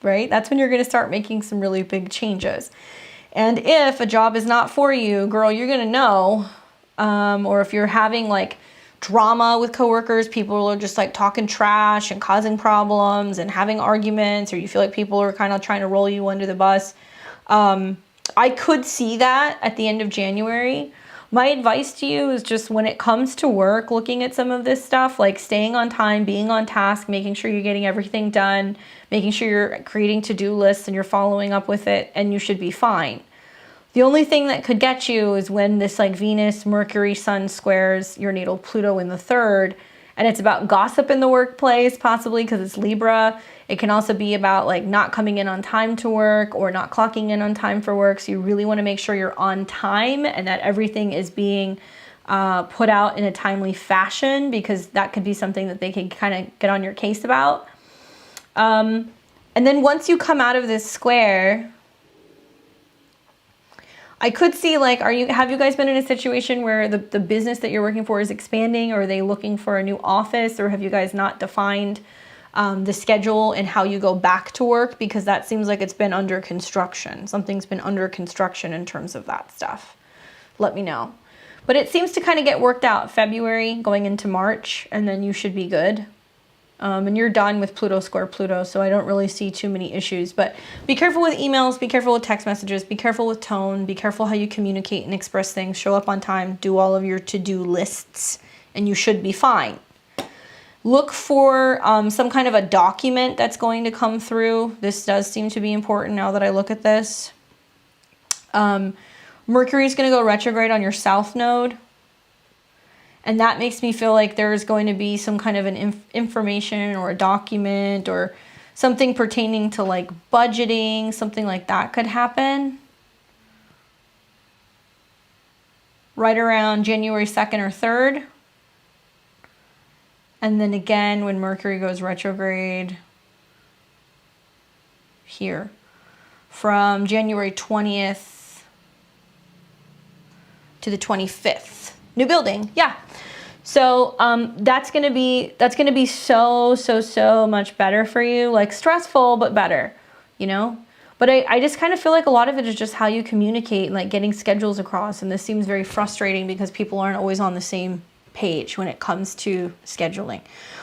Speaker 1: Right? That's when you're going to start making some really big changes. And if a job is not for you, girl, you're going to know. Or if you're having like drama with coworkers, people are just like talking trash and causing problems and having arguments, or you feel like people are kind of trying to roll you under the bus. I could see that at the end of January. My advice to you is just when it comes to work, looking at some of this stuff, like staying on time, being on task, making sure you're getting everything done, making sure you're creating to-do lists and you're following up with it, and you should be fine. The only thing that could get you is when this like Venus, Mercury, Sun squares your natal Pluto in the 3rd, and it's about gossip in the workplace, possibly because it's Libra. It can also be about like not coming in on time to work or not clocking in on time for work. So you really want to make sure you're on time and that everything is being put out in a timely fashion, because that could be something that they can kind of get on your case about. And then once you come out of this square, I could see like, have you guys been in a situation where the business that you're working for is expanding, or are they looking for a new office, or have you guys not defined the schedule and how you go back to work? Because that seems like it's been under construction. Something's been under construction in terms of that stuff. Let me know. But it seems to kind of get worked out February going into March, and then you should be good. And you're done with Pluto square Pluto, so I don't really see too many issues. But be careful with emails, be careful with text messages, be careful with tone, be careful how you communicate and express things, show up on time, do all of your to-do lists, and you should be fine. Look for some kind of a document that's going to come through. This does seem to be important now that I look at this. Mercury is going to go retrograde on your South Node. And that makes me feel like there's going to be some kind of an information or a document or something pertaining to like budgeting, something like that could happen right around January 2nd or 3rd. And then again, when Mercury goes retrograde here from January 20th to the 25th. New building, yeah. So that's gonna be so much better for you. Like stressful, but better, you know. But I just kind of feel like a lot of it is just how you communicate and like getting schedules across. And this seems very frustrating because people aren't always on the same page when it comes to scheduling.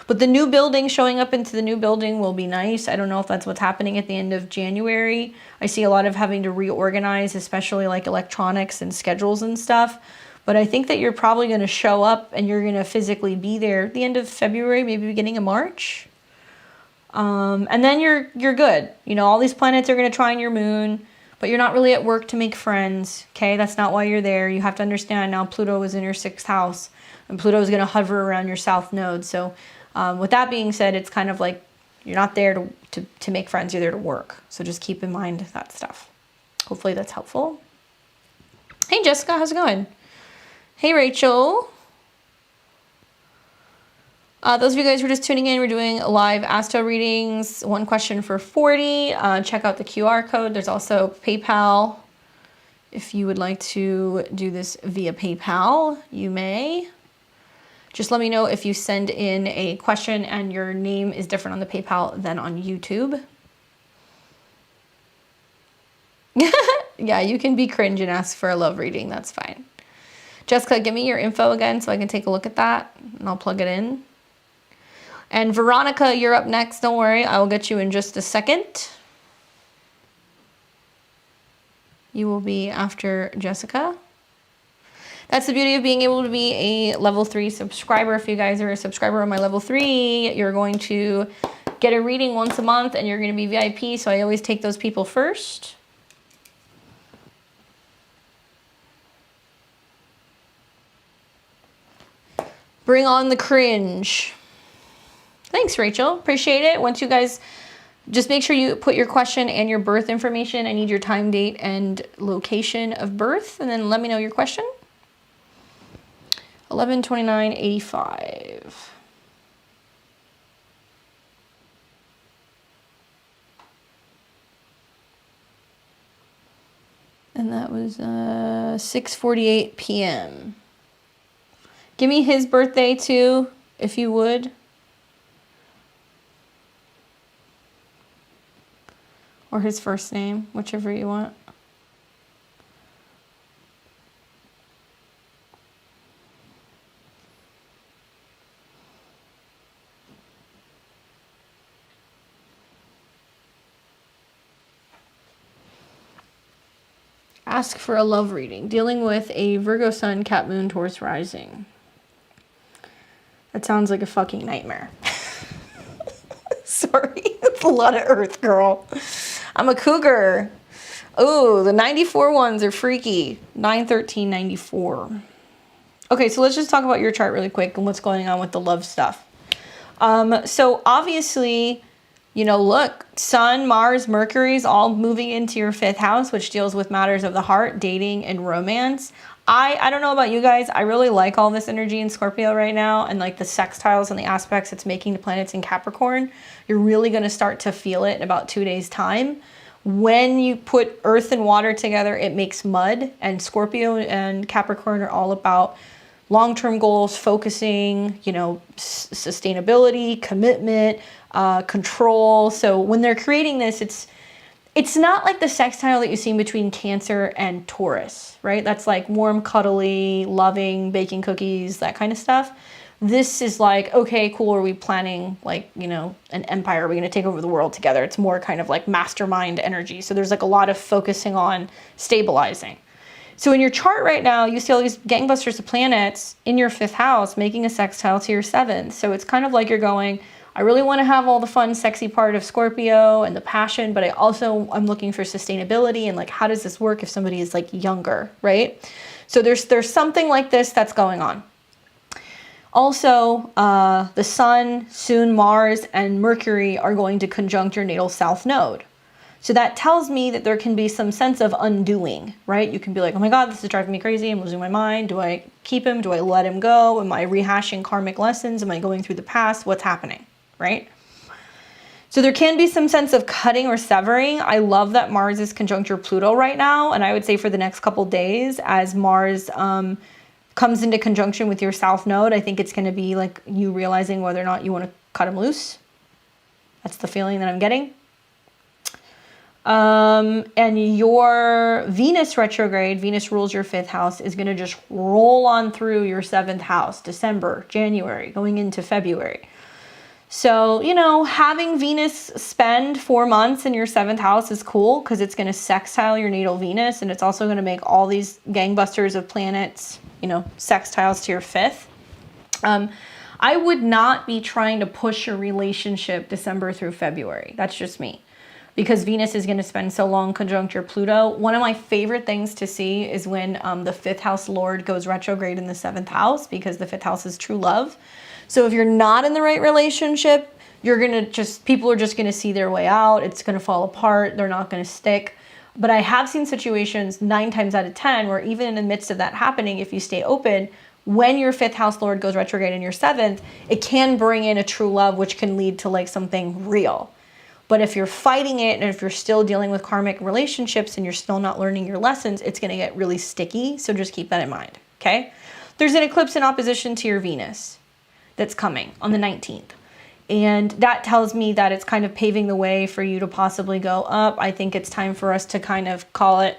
Speaker 1: But the new building, showing up into the new building will be nice. I don't know if that's what's happening at the end of January. I see a lot of having to reorganize, especially like electronics and schedules and stuff. But I think that you're probably going to show up and you're going to physically be there at the end of February, maybe beginning of March. And then you're good. You know, all these planets are going to trine your moon, but you're not really at work to make friends. Okay, that's not why you're there. You have to understand now Pluto is in your 6th house, and Pluto is going to hover around your south node. So with that being said, it's kind of like you're not there to make friends. You're there to work. So just keep in mind that stuff. Hopefully that's helpful. Hey, Jessica, how's it going? Hey, Rachel. Those of you guys who are just tuning in, we're doing live Astro readings. 1 question for 40. Check out the QR code. There's also PayPal. If you would like to do this via PayPal, you may. Just let me know if you send in a question and your name is different on the PayPal than on YouTube. Yeah, you can be cringe and ask for a love reading. That's fine. Jessica, give me your info again so I can take a look at that and I'll plug it in. And Veronica, you're up next. Don't worry, I will get you in just a second. You will be after Jessica. That's the beauty of being able to be a level 3 subscriber. If you guys are a subscriber on my level 3, you're going to get a reading once a month and you're going to be VIP. So I always take those people first. Bring on the cringe. Thanks, Rachel. Appreciate it. Once you guys, just make sure you put your question and your birth information. I need your time, date, and location of birth. And then let me know your question. 11/29/85. And that was 6:48 p.m. Give me his birthday too, if you would. Or his first name, whichever you want. Ask for a love reading. Dealing with a Virgo Sun, Cap Moon, Taurus Rising. That sounds like a fucking nightmare. Sorry, it's a lot of earth, girl. I'm a cougar. Oh, the 94 ones are freaky. 9/13/94. Okay, so let's just talk about your chart really quick and what's going on with the love stuff. So obviously, you know, look, Sun, Mars, Mercury's all moving into your 5th house, which deals with matters of the heart, dating, and romance. I don't know about you guys. I really like all this energy in Scorpio right now and like the sextiles and the aspects it's making to planets in Capricorn. You're really going to start to feel it in about 2 days' time. When you put earth and water together, it makes mud. And Scorpio and Capricorn are all about long-term goals, focusing, you know, sustainability, commitment, control. So when they're creating this, it's not like the sextile that you see between Cancer and Taurus, right? That's like warm, cuddly, loving, baking cookies, that kind of stuff. This is like, okay, cool. Are we planning like, you know, an empire? Are we going to take over the world together? It's more kind of like mastermind energy. So there's like a lot of focusing on stabilizing. So in your chart right now, you see all these gangbusters of planets in your 5th house making a sextile to your 7th. So it's kind of like you're going, I really want to have all the fun, sexy part of Scorpio and the passion, but I'm looking for sustainability and like, how does this work if somebody is like younger, right? So there's something like this that's going on. Also, the Sun, soon Mars, and Mercury are going to conjunct your natal south node. So that tells me that there can be some sense of undoing, right? You can be like, oh my God, this is driving me crazy. I'm losing my mind. Do I keep him? Do I let him go? Am I rehashing karmic lessons? Am I going through the past? What's happening, right? So there can be some sense of cutting or severing. I love that Mars is conjunct your Pluto right now. And I would say for the next couple days as Mars comes into conjunction with your south node, I think it's going to be like you realizing whether or not you want to cut him loose. That's the feeling that I'm getting. And your Venus retrograde, Venus rules your 5th house, is going to just roll on through your 7th house, December, January, going into February. So, you know, having Venus spend 4 months in your 7th house is cool because it's going to sextile your natal Venus, and it's also going to make all these gangbusters of planets, you know, sextiles to your 5th. I would not be trying to push a relationship December through February. That's just me. Because Venus is going to spend so long conjunct your Pluto. One of my favorite things to see is when the 5th house Lord goes retrograde in the 7th house, because the 5th house is true love. So if you're not in the right relationship, you're going to just, people are just going to see their way out. It's going to fall apart. They're not going to stick. But I have seen situations 9 times out of 10 where even in the midst of that happening, if you stay open, when your 5th house Lord goes retrograde in your 7th, it can bring in a true love, which can lead to like something real. But if you're fighting it, and if you're still dealing with karmic relationships and you're still not learning your lessons, it's going to get really sticky. So just keep that in mind. Okay. There's an eclipse in opposition to your Venus that's coming on the 19th. And that tells me that it's kind of paving the way for you to possibly go up. I think it's time for us to kind of call it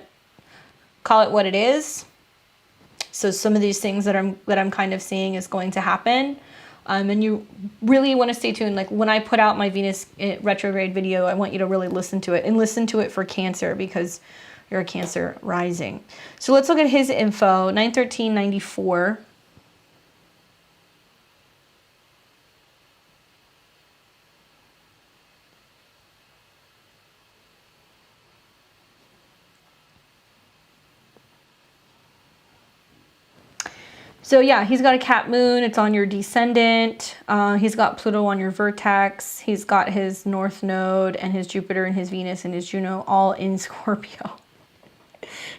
Speaker 1: what it is. So some of these things that I'm kind of seeing is going to happen. And you really want to stay tuned. Like when I put out my Venus retrograde video, I want you to really listen to it, and listen to it for Cancer, because you're a Cancer rising. So let's look at his info. 9/13/94. So yeah, he's got a Cap moon. It's on your descendant. He's got Pluto on your vertex. He's got his North Node and his Jupiter and his Venus and his Juno all in Scorpio.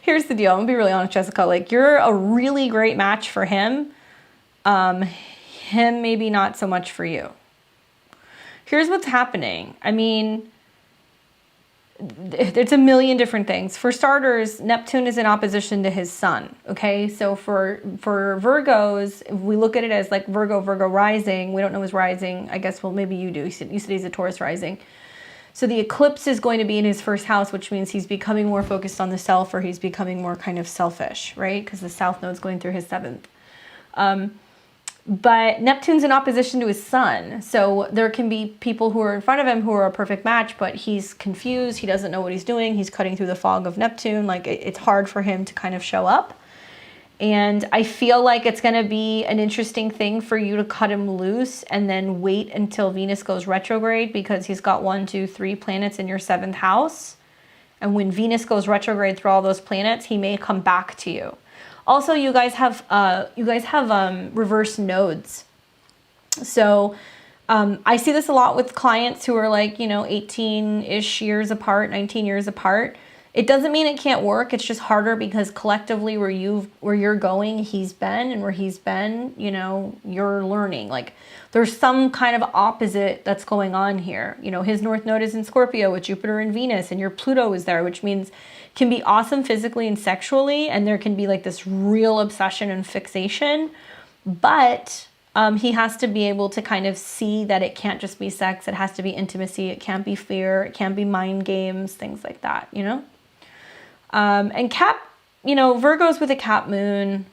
Speaker 1: Here's the deal. I'm gonna be really honest, Jessica. Like, you're a really great match for him. Him maybe not so much for you. Here's what's happening. I mean, it's a million different things. For starters, Neptune is in opposition to his sun. Okay, so for Virgos, if we look at it as like Virgo rising, we don't know his rising. I guess, well, maybe you do. You said he's a Taurus rising. So the eclipse is going to be in his 1st house, which means he's becoming more focused on the self, or he's becoming more kind of selfish, right? Because the South Node's going through his 7th. But Neptune's in opposition to his sun. So there can be people who are in front of him who are a perfect match, but he's confused. He doesn't know what he's doing. He's cutting through the fog of Neptune. Like, it's hard for him to kind of show up. And I feel like it's going to be an interesting thing for you to cut him loose and then wait until Venus goes retrograde, because he's got 1, 2, 3 planets in your 7th house. And when Venus goes retrograde through all those planets, he may come back to you. Also, you guys have reverse nodes. So I see this a lot with clients who are like, 18-ish years apart, 19 years apart. It doesn't mean it can't work. It's just harder because collectively where you're going, he's been, and where he's been, you're learning. Like, there's some kind of opposite that's going on here. His North Node is in Scorpio with Jupiter and Venus, and your Pluto is there, which means can be awesome physically and sexually, and there can be like this real obsession and fixation, but he has to be able to kind of see that it can't just be sex. It has to be intimacy. It can't be fear. It can't be mind games, things like that, and Cap, Virgo's with a Cap moon.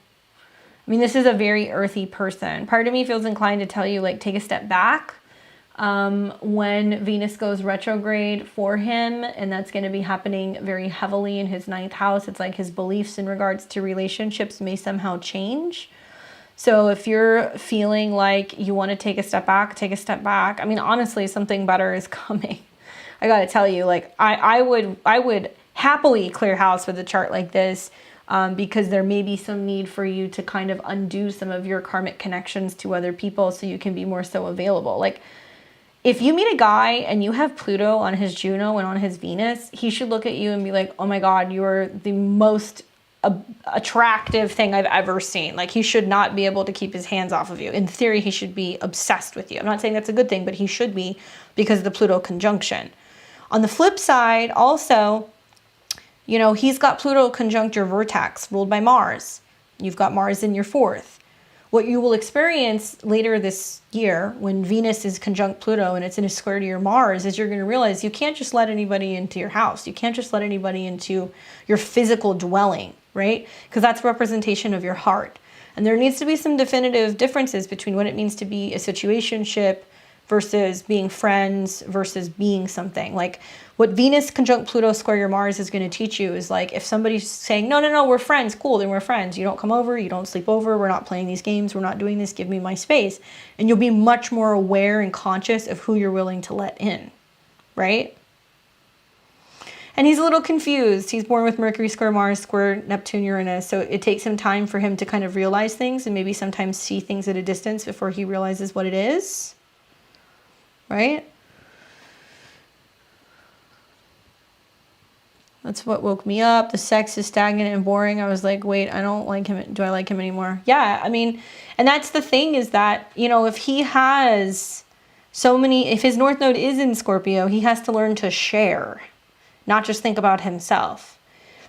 Speaker 1: I mean, this is a very earthy person. Part of me feels inclined to tell you, like, take a step back when Venus goes retrograde for him, and that's going to be happening very heavily in his 9th house. It's like his beliefs in regards to relationships may somehow change. So if you're feeling like you want to take a step back, take a step back. I mean, honestly, something better is coming. I got to tell you, like, I would happily clear house with a chart like this, because there may be some need for you to kind of undo some of your karmic connections to other people so you can be more so available. Like, if you meet a guy and you have Pluto on his Juno and on his Venus, he should look at you and be like, oh my God, you're the most attractive thing I've ever seen. Like, he should not be able to keep his hands off of you. In theory, he should be obsessed with you. I'm not saying that's a good thing, but he should be, because of the Pluto conjunction. On the flip side, also, he's got Pluto conjunct your vertex, ruled by Mars. You've got Mars in your 4th. What you will experience later this year when Venus is conjunct Pluto and it's in a square to your Mars is you're going to realize you can't just let anybody into your house. You can't just let anybody into your physical dwelling, right? Because that's representation of your heart. And there needs to be some definitive differences between what it means to be a situationship versus being friends versus being something. Like what Venus conjunct Pluto square your Mars is going to teach you is like, if somebody's saying, no, no, no, we're friends, cool, then we're friends. You don't come over, you don't sleep over, we're not playing these games, we're not doing this, give me my space. And you'll be much more aware and conscious of who you're willing to let in, right? And he's a little confused. He's born with Mercury square Mars square Neptune Uranus. So it takes him time for him to kind of realize things and maybe sometimes see things at a distance before he realizes what it is. Right? That's what woke me up. The sex is stagnant and boring. I was like, wait, I don't like him. Do I like him anymore? Yeah, I mean, and that's the thing is that, you know, if he has so many, if his North Node is in Scorpio, he has to learn to share. Not just think about himself.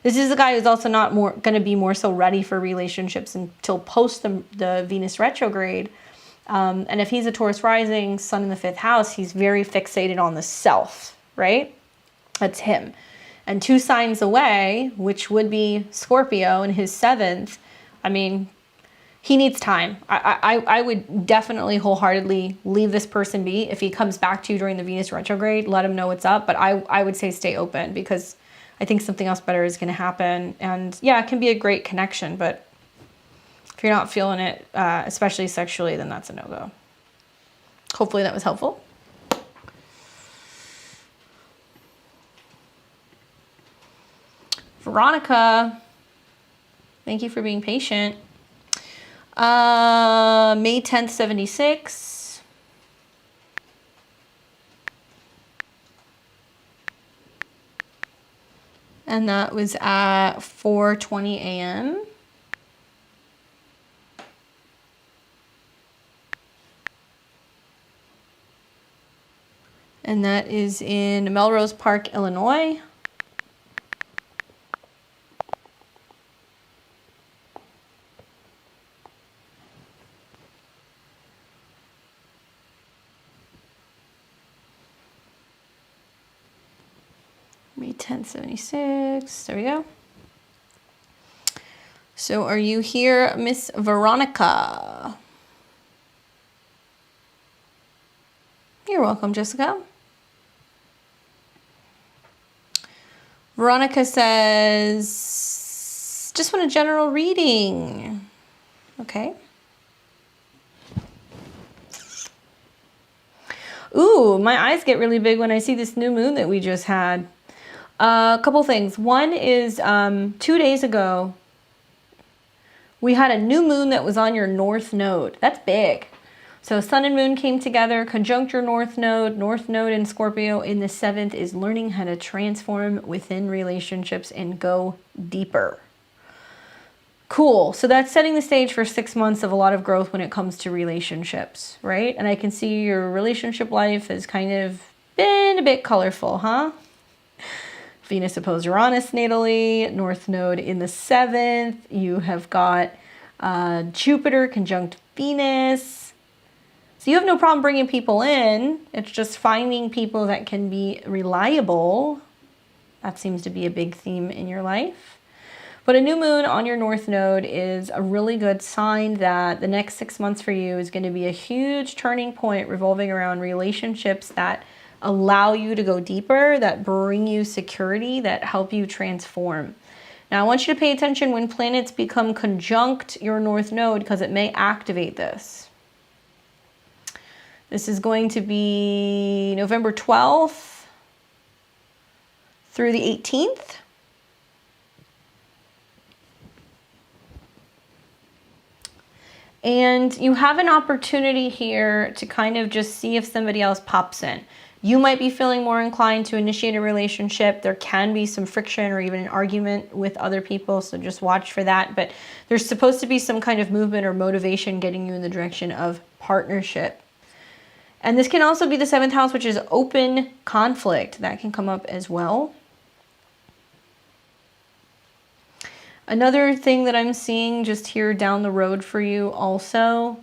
Speaker 1: This is a guy who's also not going to be more so ready for relationships until post the Venus retrograde. And if he's a Taurus rising, sun in the 5th house, he's very fixated on the self, right? That's him. And 2 signs away, which would be Scorpio in his 7th, I mean, he needs time. I would definitely wholeheartedly leave this person be. If he comes back to you during the Venus retrograde, let him know what's up. But I would say stay open because I think something else better is going to happen. And yeah, it can be a great connection. But if you're not feeling it, especially sexually, then that's a no-go. Hopefully that was helpful. Veronica, thank you for being patient. May 10th, 76. And that was at 4:20 a.m. And that is in Melrose Park, Illinois. May 10th, 76. There we go. So are you here, Miss Veronica? You're welcome, Jessica. Veronica says, just want a general reading. Okay. Ooh, my eyes get really big when I see this new moon that we just had. A couple things. One is 2 days ago, we had a new moon that was on your North Node. That's big. So Sun and Moon came together, conjunct your North Node. North Node in Scorpio in the 7th is learning how to transform within relationships and go deeper. Cool. So that's setting the stage for 6 months of a lot of growth when it comes to relationships, right? And I can see your relationship life has kind of been a bit colorful, huh? Venus opposed Uranus natally, North Node in the 7th. You have got Jupiter conjunct Venus. So you have no problem bringing people in. It's just finding people that can be reliable. That seems to be a big theme in your life. But a new moon on your North Node is a really good sign that the next 6 months for you is going to be a huge turning point revolving around relationships that allow you to go deeper, that bring you security, that help you transform. Now, I want you to pay attention when planets become conjunct your North Node because it may activate this. This is going to be November 12th through the 18th. And you have an opportunity here to kind of just see if somebody else pops in. You might be feeling more inclined to initiate a relationship. There can be some friction or even an argument with other people, so just watch for that. But there's supposed to be some kind of movement or motivation getting you in the direction of partnership. And this can also be the 7th house, which is open conflict. That can come up as well. Another thing that I'm seeing just here down the road for you also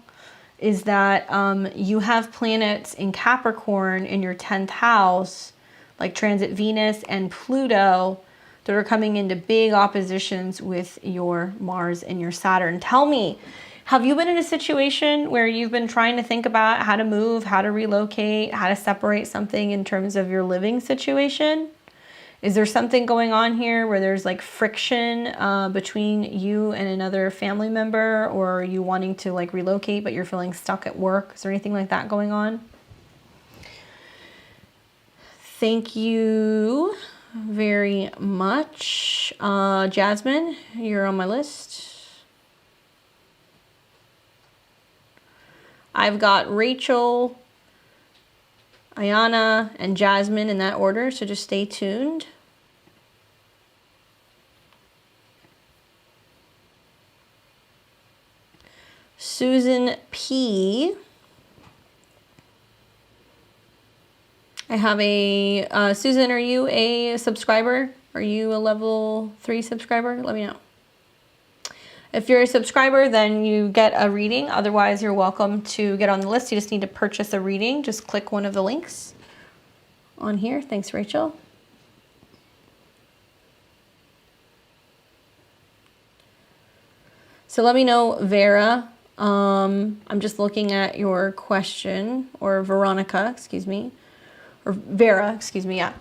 Speaker 1: is that you have planets in Capricorn in your 10th house, like transit Venus and Pluto, that are coming into big oppositions with your Mars and your Saturn. Tell me, Have you been in a situation where you've been trying to think about how to move, how to relocate, how to separate something in terms of your living situation? Is there something going on here where there's like friction between you and another family member, or are you wanting to like relocate but you're feeling stuck at work? Is there anything like that going on? Thank you very much. Jasmine, you're on my list. I've got Rachel, Ayana, and Jasmine in that order, so just stay tuned. Susan P. I have a, Susan, are you a subscriber? Are you a level 3 subscriber? Let me know. If you're a subscriber, then you get a reading. Otherwise, you're welcome to get on the list. You just need to purchase a reading. Just click one of the links on here. Thanks, Rachel. So let me know, Vera. I'm just looking at your question, or Veronica, excuse me, or Vera, excuse me, yeah.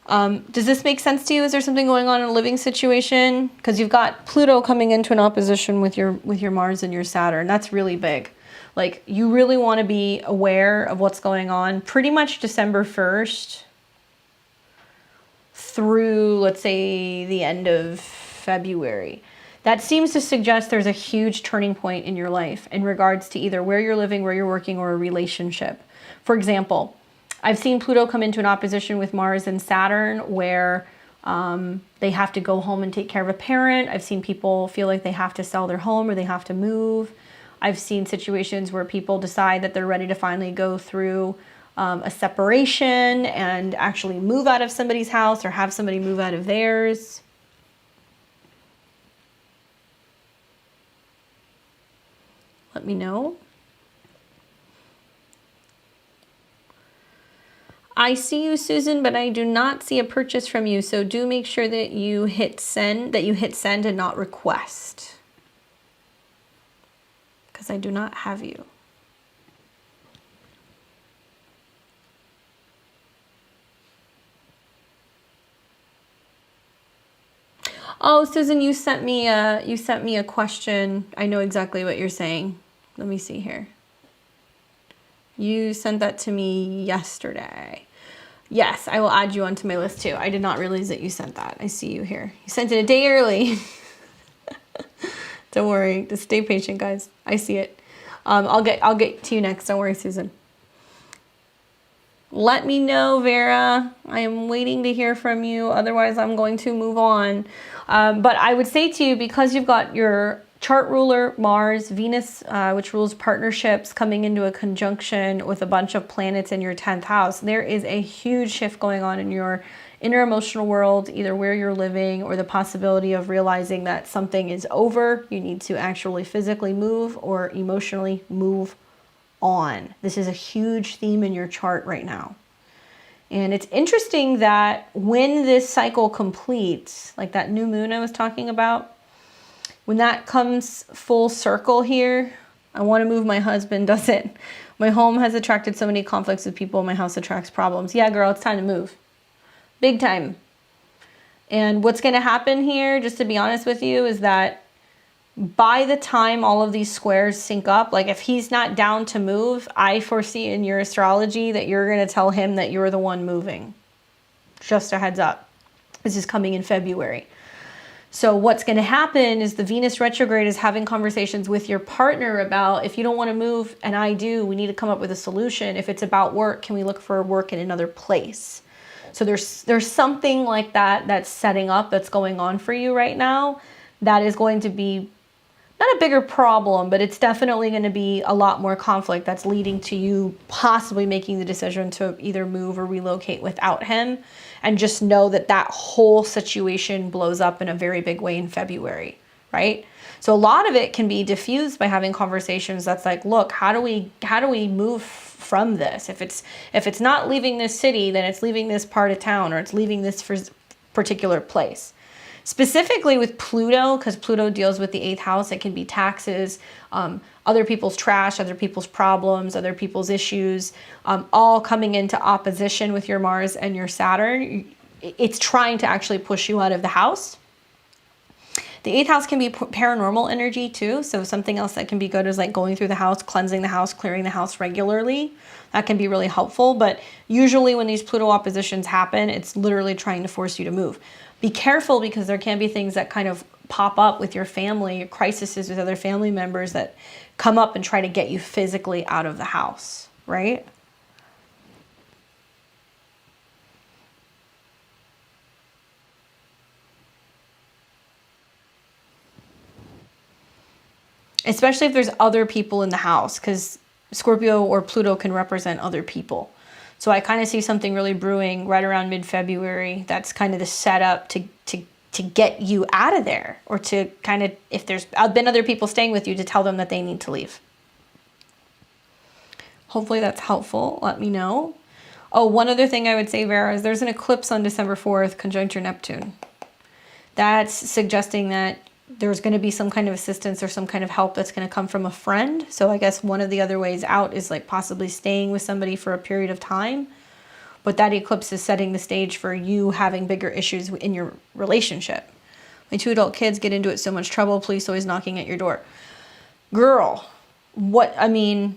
Speaker 1: Does this make sense to you? Is there something going on in a living situation? Because you've got Pluto coming into an opposition with your Mars and your Saturn. That's really big. Like, you really want to be aware of what's going on pretty much December 1st through, let's say, the end of February. That seems to suggest there's a huge turning point in your life in regards to either where you're living, where you're working, or a relationship. For example, I've seen Pluto come into an opposition with Mars and Saturn where they have to go home and take care of a parent. I've seen people feel like they have to sell their home or they have to move. I've seen situations where people decide that they're ready to finally go through a separation and actually move out of somebody's house or have somebody move out of theirs. Let me know. I see you, Susan, but I do not see a purchase from you. So do make sure that you hit send, and not request, because I do not have you. Oh, Susan, you sent me a question. I know exactly what you're saying. Let me see here. You sent that to me yesterday. Yes, I will add you onto my list too. I did not realize that you sent that. I see you here. You sent it a day early. Don't worry. Just stay patient, guys. I see it. I'll get to you next. Don't worry, Susan. Let me know, Vera. I am waiting to hear from you. Otherwise, I'm going to move on. But I would say to you, because you've got your chart ruler, Mars, Venus, which rules partnerships, coming into a conjunction with a bunch of planets in your 10th house, there is a huge shift going on in your inner emotional world, either where you're living or the possibility of realizing that something is over. You need to actually physically move or emotionally move on. This is a huge theme in your chart right now. And it's interesting that when this cycle completes, like that new moon I was talking about, when that comes full circle here, I want to move, my husband doesn't. My home has attracted so many conflicts with people. My house attracts problems. Yeah, girl, it's time to move. Big time. And what's going to happen here, just to be honest with you, is that by the time all of these squares sync up, like if he's not down to move, I foresee in your astrology that you're going to tell him that you're the one moving. Just a heads up. This is coming in February. So what's going to happen is the Venus retrograde is having conversations with your partner about, if you don't want to move and I do, we need to come up with a solution. If it's about work, can we look for work in another place? So there's something like that that's setting up, that's going on for you right now, that is going to be not a bigger problem, but it's definitely going to be a lot more conflict that's leading to you possibly making the decision to either move or relocate without him. And just know that that whole situation blows up in a very big way in February, right? So a lot of it can be diffused by having conversations that's like, look, how do we move from this? If it's not leaving this city, then it's leaving this part of town, or it's leaving this particular place. Specifically with Pluto, because Pluto deals with the 8th house, it can be taxes, other people's trash, other people's problems, other people's issues, all coming into opposition with your Mars and your Saturn. It's trying to actually push you out of the house. The 8th house can be paranormal energy too. So something else that can be good is like going through the house, cleansing the house, clearing the house regularly. That can be really helpful. But usually when these Pluto oppositions happen, it's literally trying to force you to move. Be careful, because there can be things that kind of pop up with your family, crises with other family members that come up and try to get you physically out of the house, right? Especially if there's other people in the house, because Scorpio or Pluto can represent other people. So I kind of see something really brewing right around mid-February. That's kind of the setup to get you out of there, or to kind of, if there's been other people staying with you, to tell them that they need to leave. Hopefully that's helpful. Let me know. Oh, one other thing I would say, Vera, is there's an eclipse on December 4th, conjunct your Neptune. That's suggesting that there's going to be some kind of assistance or some kind of help that's going to come from a friend. So I guess one of the other ways out is like possibly staying with somebody for a period of time. But that eclipse is setting the stage for you having bigger issues in your relationship. My 2 adult kids get into it so much trouble, police always knocking at your door. Girl, one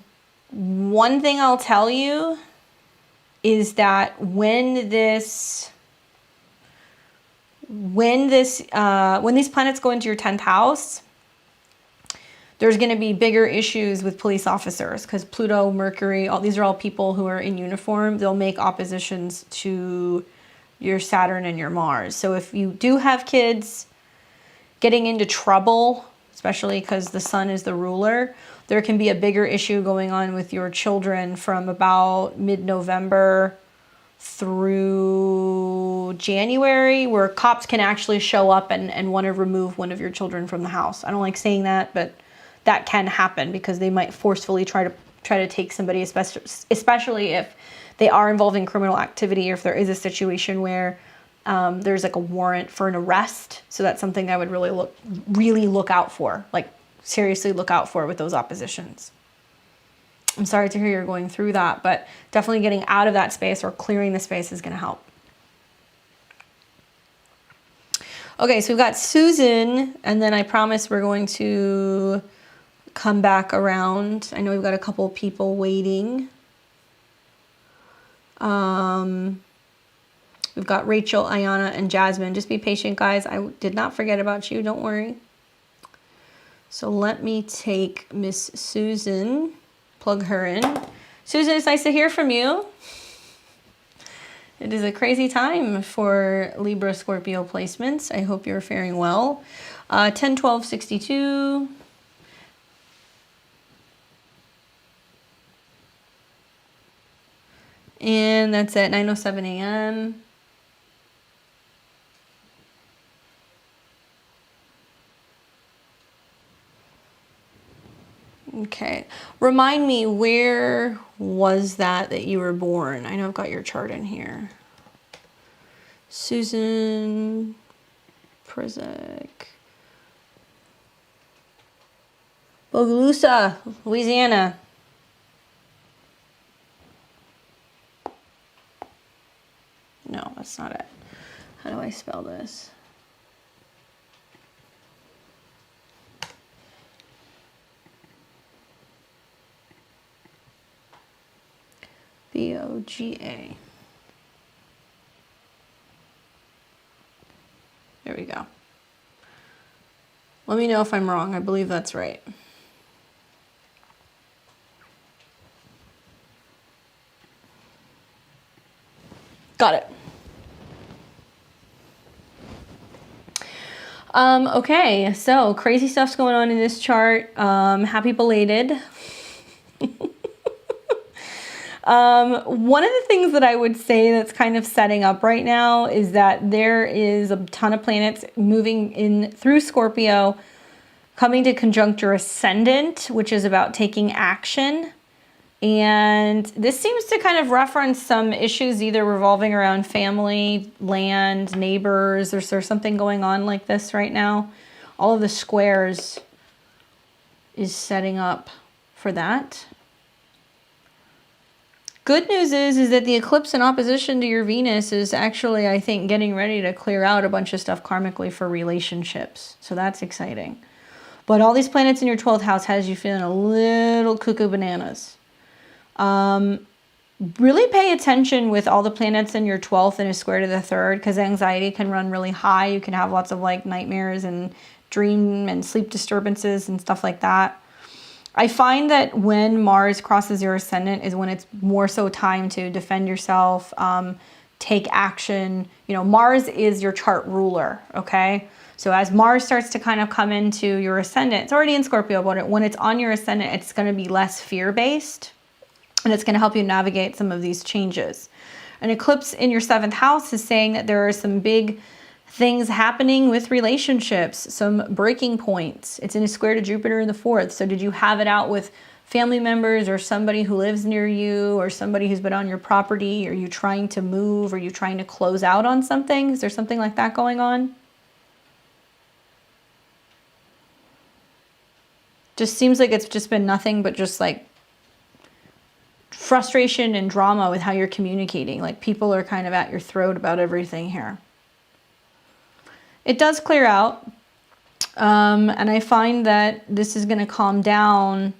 Speaker 1: thing I'll tell you is that when these planets go into your 10th house, there's going to be bigger issues with police officers, because Pluto, Mercury, these are all people who are in uniform. They'll make oppositions to your Saturn and your Mars. So if you do have kids getting into trouble, especially because the sun is the ruler, there can be a bigger issue going on with your children from about mid-November through January, where cops can actually show up and want to remove one of your children from the house. I don't like saying that, but that can happen, because they might forcefully try to take somebody, especially if they are involved in criminal activity, or if there is a situation where there's like a warrant for an arrest. So that's something I would really look out for, like seriously look out for with those oppositions. I'm sorry to hear you're going through that, but definitely getting out of that space or clearing the space is going to help. Okay, so we've got Susan, and then I promise we're going to come back around. I know we've got a couple of people waiting. We've got Rachel, Ayana, and Jasmine. Just be patient, guys. I did not forget about you. Don't worry. So let me take Miss Susan, plug her in. Susan, it's nice to hear from you. It is a crazy time for Libra Scorpio placements. I hope you're faring well. 10-12-62. And that's at 9:07 a.m. Okay. Remind me, where was that you were born? I know I've got your chart in here. Susan Prizek. Bogalusa, Louisiana. No, that's not it. How do I spell this? B-O-G-A. There we go. Let me know if I'm wrong. I believe that's right. Got it. Okay, so crazy stuff's going on in this chart. Happy belated. One of the things that I would say that's kind of setting up right now is that there is a ton of planets moving in through Scorpio, coming to conjunct your Ascendant, which is about taking action. And this seems to kind of reference some issues either revolving around family, land, neighbors. There's something going on like this right now. All of the squares is setting up for that. Good news is that the eclipse in opposition to your Venus is actually, I think, getting ready to clear out a bunch of stuff karmically for relationships. So that's exciting. But all these planets in your 12th house has you feeling a little cuckoo bananas. Really pay attention with all the planets in your 12th and a square to the 3rd, because anxiety can run really high. You can have lots of like nightmares and dream and sleep disturbances and stuff like that. I find that when Mars crosses your ascendant is when it's more so time to defend yourself, take action. You know, Mars is your chart ruler, okay? So as Mars starts to kind of come into your ascendant, it's already in Scorpio, but when it's on your ascendant, it's going to be less fear-based, and it's going to help you navigate some of these changes. An eclipse in your 7th house is saying that there are some big things happening with relationships, some breaking points. It's in a square to Jupiter in the 4th. So did you have it out with family members or somebody who lives near you or somebody who's been on your property? Are you trying to move? Are you trying to close out on something? Is there something like that going on? Just seems like it's just been nothing but just like frustration and drama with how you're communicating. Like people are kind of at your throat about everything here. It does clear out, and I find that this is going to calm down,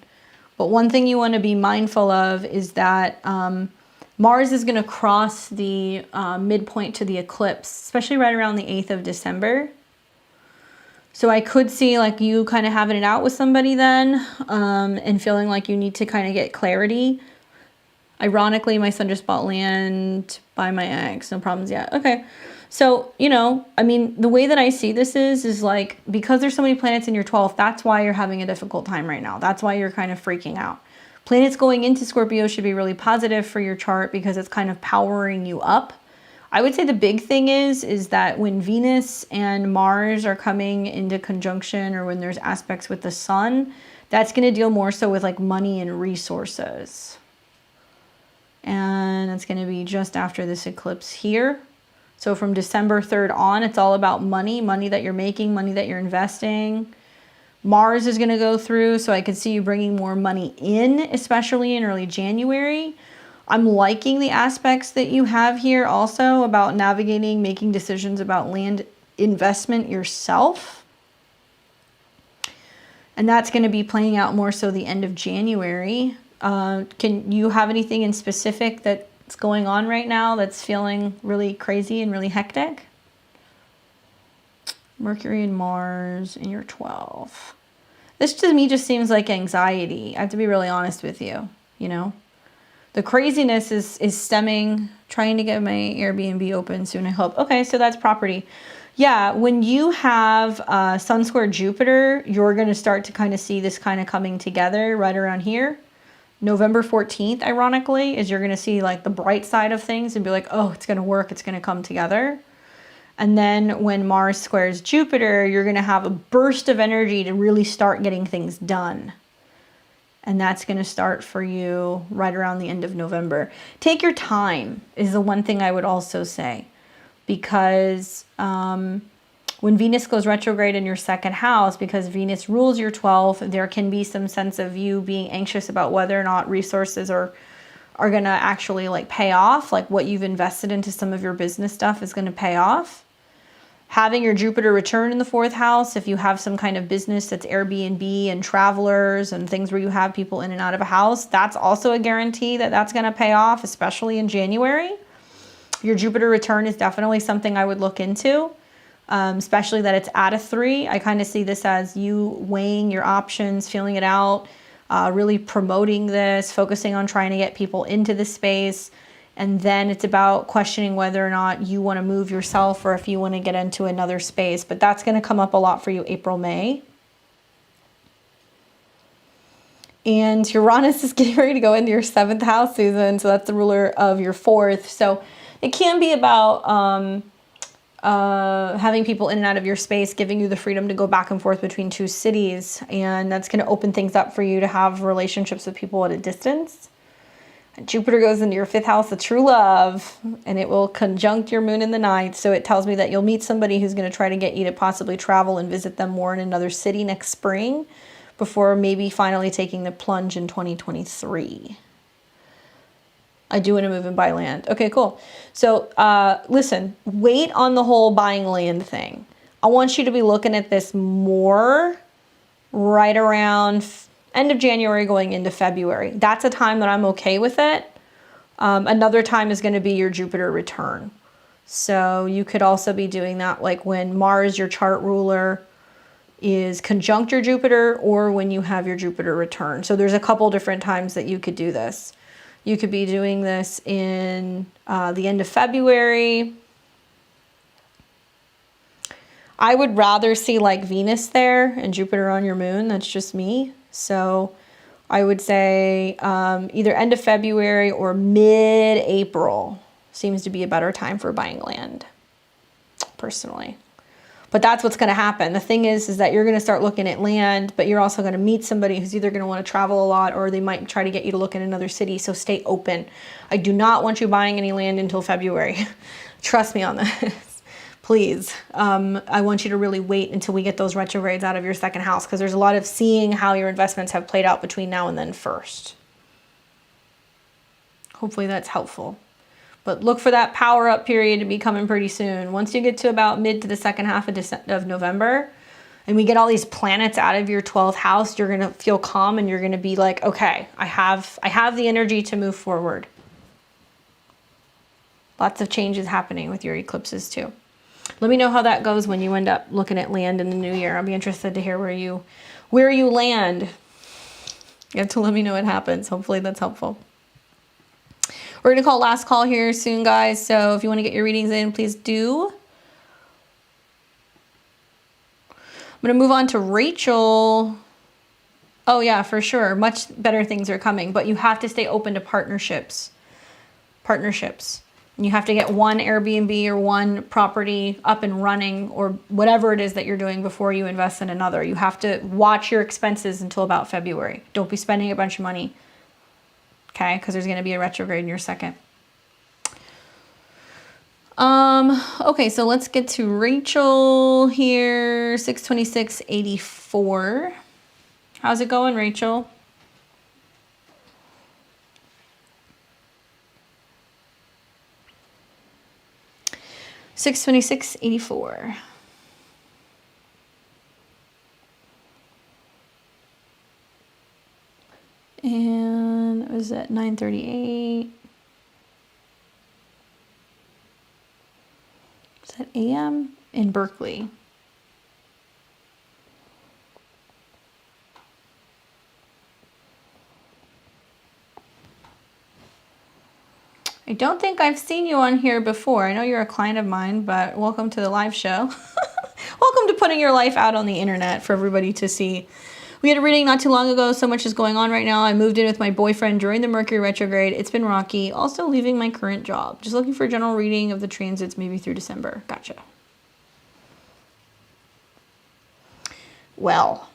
Speaker 1: but one thing you want to be mindful of is that Mars is going to cross the midpoint to the eclipse, especially right around the 8th of December. So I could see like you kind of having it out with somebody then, and feeling like you need to kind of get clarity. Ironically, my son just bought land by my ex. No problems yet. Okay. So, you know, I mean, the way that I see this is like, because there's so many planets in your 12th, that's why you're having a difficult time right now. That's why you're kind of freaking out. Planets going into Scorpio should be really positive for your chart because it's kind of powering you up. I would say the big thing is that when Venus and Mars are coming into conjunction, or when there's aspects with the sun, that's going to deal more so with like money and resources. And it's going to be just after this eclipse here. So from December 3rd on, it's all about money, money that you're making, money that you're investing. Mars is going to go through, so I could see you bringing more money in, especially in early January. I'm liking the aspects that you have here also about navigating, making decisions about land investment yourself. And that's going to be playing out more so the end of January. Can you have anything in specific that's going on right now that's feeling really crazy and really hectic? Mercury and Mars in your 12. This to me just seems like anxiety. I have to be really honest with you, you know. The craziness is stemming, trying to get my Airbnb open soon, I hope. Okay, so that's property. Yeah, when you have Sun square Jupiter, you're going to start to kind of see this kind of coming together right around here. November 14th, ironically, is you're going to see like the bright side of things and be like, oh, it's going to work. It's going to come together. And then when Mars squares Jupiter, you're going to have a burst of energy to really start getting things done. And that's going to start for you right around the end of November. Take your time is the one thing I would also say, because when Venus goes retrograde in your 2nd house, because Venus rules your 12th, there can be some sense of you being anxious about whether or not resources are going to actually like pay off, like what you've invested into some of your business stuff is going to pay off. Having your Jupiter return in the 4th house, if you have some kind of business that's Airbnb and travelers and things where you have people in and out of a house, that's also a guarantee that that's going to pay off, especially in January. Your Jupiter return is definitely something I would look into. Especially that it's at a 3. I kind of see this as you weighing your options, feeling it out, really promoting this, focusing on trying to get people into the space. And then it's about questioning whether or not you want to move yourself or if you want to get into another space. But that's going to come up a lot for you April, May. And Uranus is getting ready to go into your 7th house, Susan. So that's the ruler of your 4th. So it can be about having people in and out of your space, giving you the freedom to go back and forth between 2 cities. And that's going to open things up for you to have relationships with people at a distance. Jupiter goes into your 5th house, the true love, and it will conjunct your moon in the 9th. So it tells me that you'll meet somebody who's going to try to get you to possibly travel and visit them more in another city next spring before maybe finally taking the plunge in 2023. I do want to move and buy land. Okay, cool. So listen, wait on the whole buying land thing. I want you to be looking at this more right around end of January going into February. That's a time that I'm okay with it. Another time is going to be your Jupiter return. So you could also be doing that like when Mars, your chart ruler, is conjunct your Jupiter, or when you have your Jupiter return. So there's a couple different times that you could do this. You could be doing this in the end of February. I would rather see like Venus there and Jupiter on your moon. That's just me. So I would say either end of February or mid-April seems to be a better time for buying land, personally. But that's what's going to happen. The thing is that you're going to start looking at land, but you're also going to meet somebody who's either going to want to travel a lot, or they might try to get you to look in another city. So stay open. I do not want you buying any land until February. Trust me on this. Please. I want you to really wait until we get those retrogrades out of your 2nd house, because there's a lot of seeing how your investments have played out between now and then first. Hopefully that's helpful. But look for that power up period to be coming pretty soon. Once you get to about mid to the 2nd half of November, and we get all these planets out of your 12th house, you're going to feel calm and you're going to be like, okay, I have the energy to move forward. Lots of changes happening with your eclipses too. Let me know how that goes when you end up looking at land in the new year. I'll be interested to hear where you land. You have to let me know what happens. Hopefully that's helpful. We're going to call last call here soon, guys. So if you want to get your readings in, please do. I'm going to move on to Rachel. Oh yeah, for sure. Much better things are coming, but you have to stay open to partnerships. And you have to get one Airbnb or one property up and running, or whatever it is that you're doing, before you invest in another. You have to watch your expenses until about February. Don't be spending a bunch of money. Okay, because there's going to be a retrograde in your 2nd. Okay, so let's get to Rachel here. 62684. How's it going, Rachel? $626.84. And it was at 9:38. Is that AM? In Berkeley. I don't think I've seen you on here before. I know you're a client of mine, but welcome to the live show. Welcome to putting your life out on the internet for everybody to see. We had a reading not too long ago. So much is going on right now. I moved in with my boyfriend during the Mercury retrograde. It's been rocky. Also leaving my current job. Just looking for a general reading of the transits maybe through December. Gotcha. Well,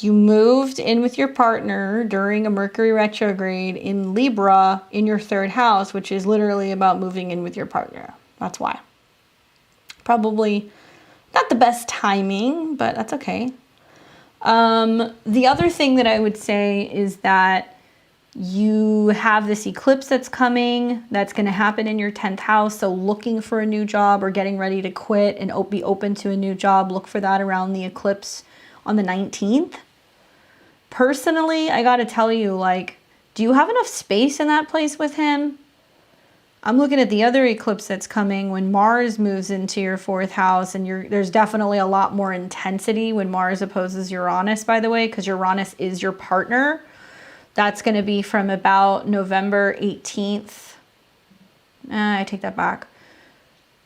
Speaker 1: you moved in with your partner during a Mercury retrograde in Libra in your 3rd house, which is literally about moving in with your partner. That's why. Probably not the best timing, but that's okay. The other thing that I would say is that you have this eclipse that's coming, that's going to happen in your 10th house. So looking for a new job or getting ready to quit and be open to a new job, look for that around the eclipse on the 19th. Personally, I got to tell you, like, do you have enough space in that place with him? I'm looking at the other eclipse that's coming when Mars moves into your 4th house, and there's definitely a lot more intensity when Mars opposes Uranus, by the way, because Uranus is your partner. That's going to be from about November 18th. I take that back.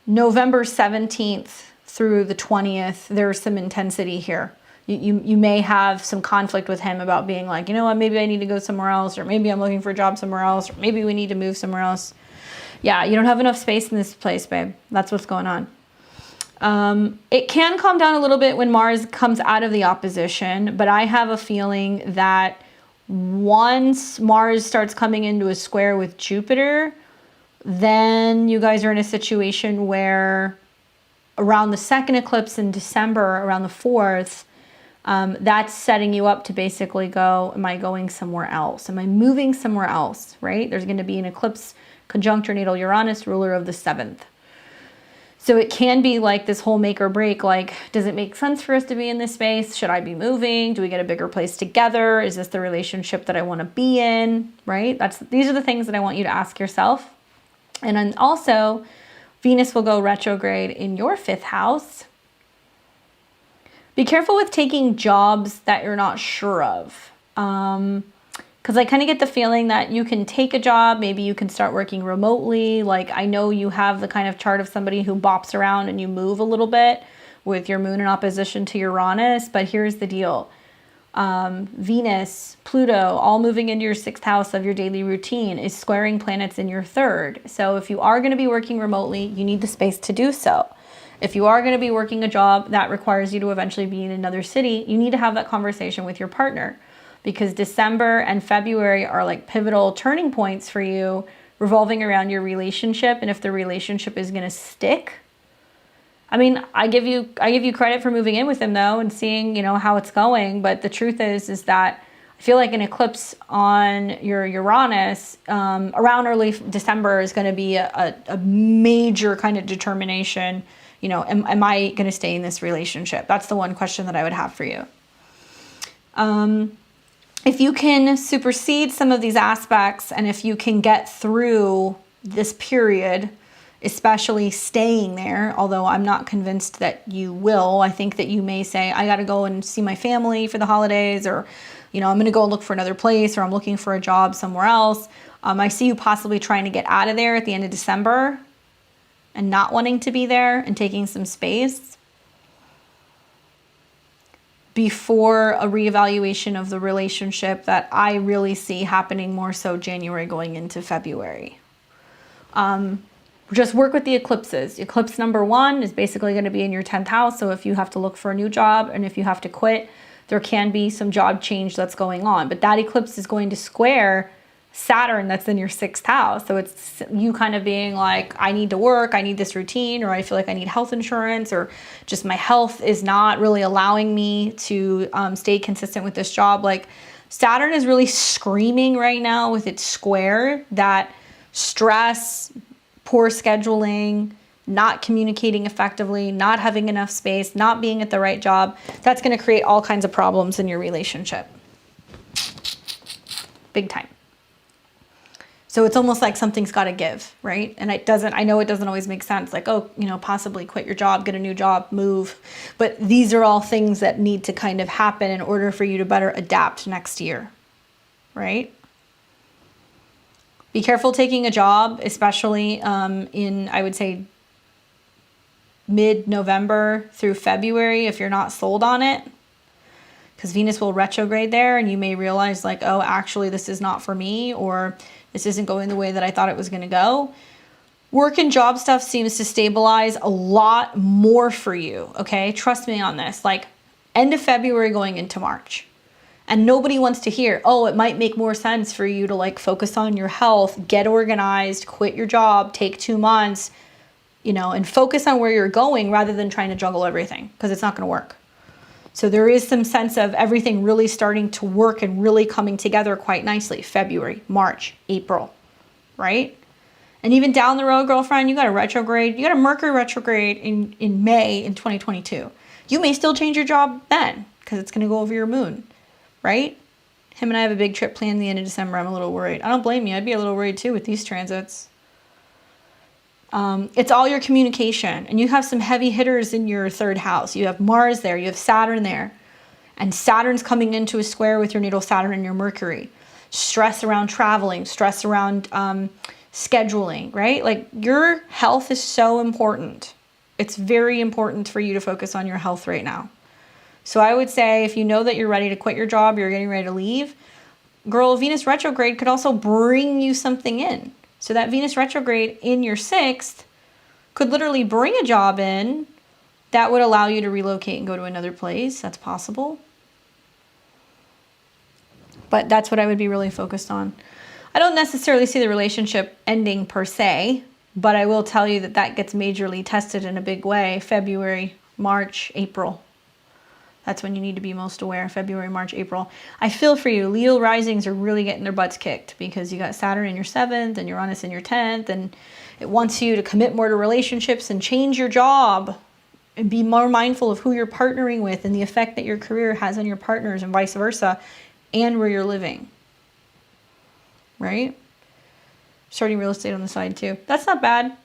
Speaker 1: November 17th through the 20th, there's some intensity here. You may have some conflict with him about being like, you know what, maybe I need to go somewhere else, or maybe I'm looking for a job somewhere else, or maybe we need to move somewhere else. Yeah, you don't have enough space in this place, babe. That's what's going on. It can calm down a little bit when Mars comes out of the opposition, but I have a feeling that once Mars starts coming into a square with Jupiter, then you guys are in a situation where around the second eclipse in December, around the 4th, that's setting you up to basically go, am I going somewhere else? Am I moving somewhere else, right? There's going to be an eclipse conjunct your natal Uranus, ruler of the 7th. So it can be like this whole make or break, like, does it make sense for us to be in this space? Should I be moving? Do we get a bigger place together? Is this the relationship that I want to be in, right? These are the things that I want you to ask yourself. And then also, Venus will go retrograde in your 5th house. Be careful with taking jobs that you're not sure of. Because I kind of get the feeling that you can take a job, maybe you can start working remotely. Like, I know you have the kind of chart of somebody who bops around and you move a little bit with your moon in opposition to Uranus, but here's the deal. Venus, Pluto, all moving into your 6th house of your daily routine is squaring planets in your 3rd. So if you are going to be working remotely, you need the space to do so. If you are going to be working a job that requires you to eventually be in another city, you need to have that conversation with your partner. Because December and February are like pivotal turning points for you, revolving around your relationship. And if the relationship is going to stick, I mean, I give you credit for moving in with him though, and seeing, how it's going. But the truth is that I feel like an eclipse on your Uranus around early December is going to be a major kind of determination. Am I going to stay in this relationship? That's the one question that I would have for you. If you can supersede some of these aspects, and if you can get through this period, especially staying there, although I'm not convinced that you will, I think that you may say, I got to go and see my family for the holidays, or, I'm going to go look for another place, or I'm looking for a job somewhere else. I see you possibly trying to get out of there at the end of December and not wanting to be there and taking some space before a reevaluation of the relationship that I really see happening more so January going into February. Just work with the eclipses. Eclipse number 1 is basically going to be in your 10th house. So if you have to look for a new job and if you have to quit, there can be some job change that's going on. But that eclipse is going to square Saturn that's in your 6th house. So it's you kind of being like, I need to work, I need this routine, or I feel like I need health insurance, or just my health is not really allowing me to stay consistent with this job. Like, Saturn is really screaming right now with its square that stress, poor scheduling, not communicating effectively, not having enough space, not being at the right job, that's going to create all kinds of problems in your relationship. Big time. So it's almost like something's got to give, right? And I know it doesn't always make sense. Like, possibly quit your job, get a new job, move. But these are all things that need to kind of happen in order for you to better adapt next year, right? Be careful taking a job, especially in, I would say, mid-November through February if you're not sold on it. Because Venus will retrograde there and you may realize like, oh, actually this is not for me, or this isn't going the way that I thought it was going to go. Work and job stuff seems to stabilize a lot more for you, okay? Trust me on this. Like, end of February going into March. And nobody wants to hear, oh, it might make more sense for you to like focus on your health, get organized, quit your job, take 2 months, and focus on where you're going rather than trying to juggle everything, because it's not going to work. So there is some sense of everything really starting to work and really coming together quite nicely. February, March, April, right? And even down the road, girlfriend, you got a retrograde. You got a Mercury retrograde in May in 2022. You may still change your job then because it's going to go over your moon, right? Him and I have a big trip planned the end of December. I'm a little worried. I don't blame you. I'd be a little worried too with these transits. It's all your communication, and you have some heavy hitters in your 3rd house. You have Mars there, you have Saturn there, and Saturn's coming into a square with your natal Saturn and your Mercury. Stress around traveling, stress around scheduling, right? Like, your health is so important. It's very important for you to focus on your health right now. So I would say if you know that you're ready to quit your job, you're getting ready to leave, girl, Venus retrograde could also bring you something in. So that Venus retrograde in your 6th could literally bring a job in, that would allow you to relocate and go to another place. That's possible. But that's what I would be really focused on. I don't necessarily see the relationship ending per se, but I will tell you that that gets majorly tested in a big way. February, March, April. That's when you need to be most aware. February, March, April. I feel for you. Leo risings are really getting their butts kicked because you got Saturn in your 7th and Uranus in your 10th, and it wants you to commit more to relationships and change your job and be more mindful of who you're partnering with and the effect that your career has on your partners and vice versa, and where you're living. Right? Starting real estate on the side too. That's not bad.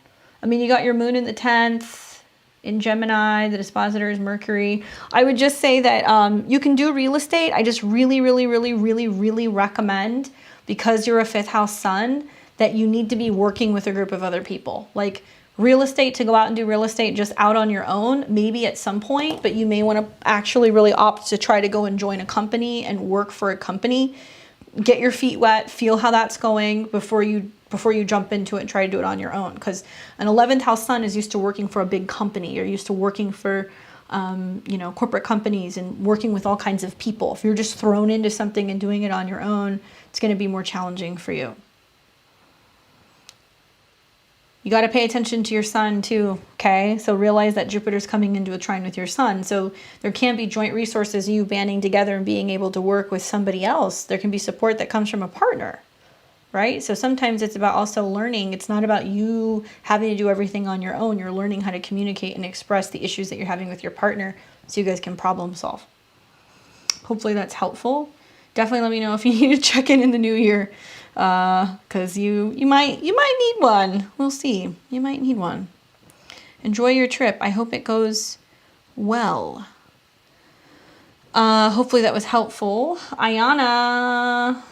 Speaker 1: I mean, you got your moon in the 10th in Gemini. The dispositor is Mercury. I would just say that you can do real estate. I just really, really, really, really, really recommend, because you're a 5th house sun, that you need to be working with a group of other people. Like real estate, to go out and do real estate just out on your own, maybe at some point, but you may want to actually really opt to try to go and join a company and work for a company. Get your feet wet, feel how that's going before you jump into it and try to do it on your own. Because an 11th house sun is used to working for a big company. You're used to working for, corporate companies and working with all kinds of people. If you're just thrown into something and doing it on your own, it's going to be more challenging for you. You got to pay attention to your sun too, okay? So realize that Jupiter's coming into a trine with your sun. So there can be joint resources, you banding together and being able to work with somebody else. There can be support that comes from a partner, right? So sometimes it's about also learning. It's not about you having to do everything on your own. You're learning how to communicate and express the issues that you're having with your partner so you guys can problem solve. Hopefully that's helpful. Definitely let me know if you need to check in the new year. Because you might need one. We'll see. You might need one. Enjoy your trip. I hope it goes well. Hopefully that was helpful. Ayana.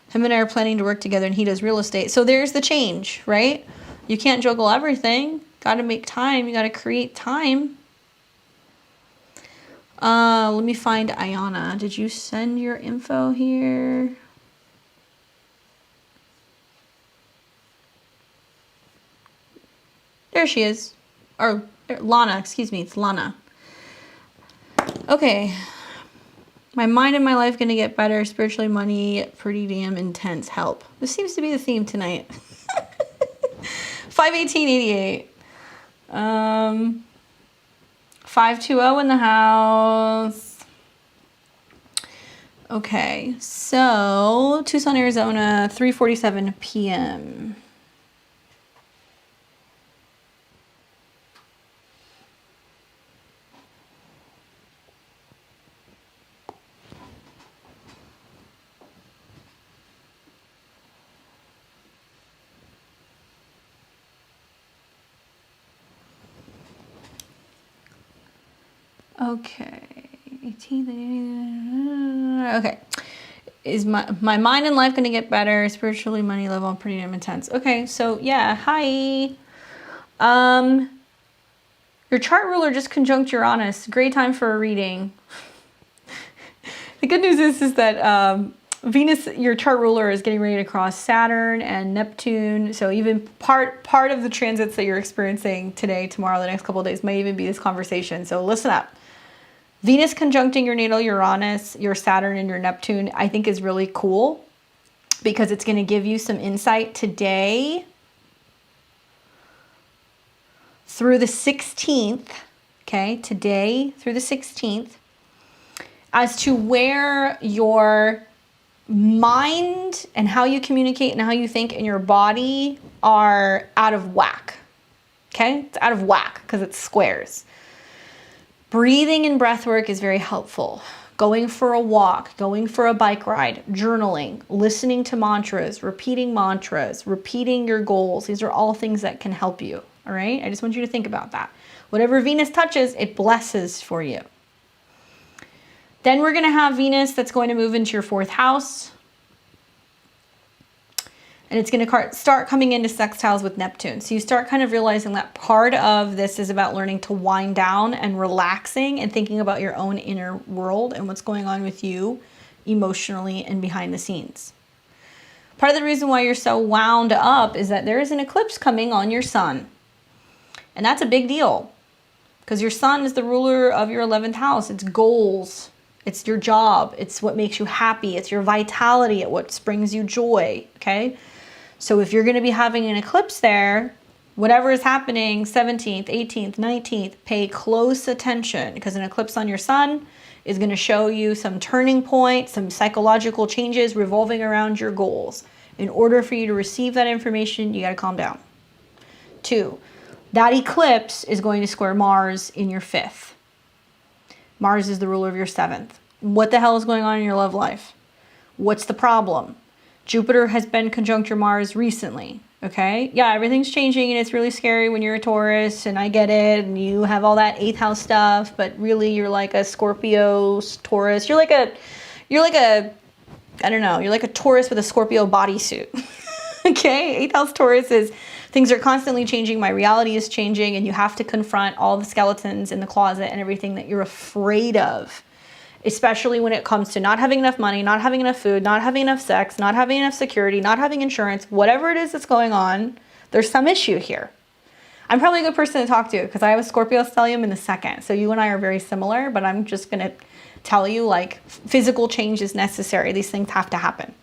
Speaker 1: Him and I are planning to work together, and he does real estate. So there's the change, right? You can't juggle everything. Got to make time. You got to create time. Let me find Ayana. Did you send your info here? There she is. Or Lana, excuse me. It's Lana. Okay. My mind and my life going to get better. Spiritually, money, pretty damn intense. Help. This seems to be the theme tonight. 51888. 520 in the house. Okay. So, Tucson, Arizona, 3:47 p.m. Okay. 18. Okay. Is my mind and life going to get better? Spiritually, money level, pretty damn intense. Okay. So yeah. Hi. Your chart ruler just conjunct Uranus. Great time for a reading. The good news is that Venus, your chart ruler, is getting ready to cross Saturn and Neptune. So even part of the transits that you're experiencing today, tomorrow, the next couple of days may even be this conversation. So listen up. Venus conjuncting your natal Uranus, your Saturn, and your Neptune, I think is really cool because it's going to give you some insight today through the 16th, okay, today through the 16th, as to where your mind and how you communicate and how you think and your body are out of whack, okay? It's out of whack because it's squares. Breathing and breath work is very helpful. Going for a walk, going for a bike ride, journaling, listening to mantras, repeating your goals. These are all things that can help you, all right? I just want you to think about that. Whatever Venus touches, it blesses for you. Then we're going to have Venus that's going to move into your 4th house. And it's going to start coming into sextiles with Neptune. So you start kind of realizing that part of this is about learning to wind down and relaxing and thinking about your own inner world and what's going on with you emotionally and behind the scenes. Part of the reason why you're so wound up is that there is an eclipse coming on your sun. And that's a big deal because your sun is the ruler of your 11th house. It's goals. It's your job. It's what makes you happy. It's your vitality. It's what brings you joy. Okay. So if you're going to be having an eclipse there, whatever is happening, 17th, 18th, 19th, pay close attention because an eclipse on your sun is going to show you some turning points, some psychological changes revolving around your goals. In order for you to receive that information, you got to calm down. 2, that eclipse is going to square Mars in your 5th. Mars is the ruler of your 7th. What the hell is going on in your love life? What's the problem? Jupiter has been conjunct your Mars recently. Okay. Yeah, everything's changing and it's really scary when you're a Taurus, and I get it. And you have all that 8th house stuff, but really you're like a Scorpio Taurus. You're like a, I don't know, you're like a Taurus with a Scorpio bodysuit. Okay. 8th house Taurus is things are constantly changing. My reality is changing, and you have to confront all the skeletons in the closet and everything that you're afraid of. Especially when it comes to not having enough money, not having enough food, not having enough sex, not having enough security, not having insurance, whatever it is that's going on, there's some issue here. I'm probably a good person to talk to because I have a Scorpio stellium in the 2nd. So you and I are very similar, but I'm just going to tell you, like, physical change is necessary. These things have to happen.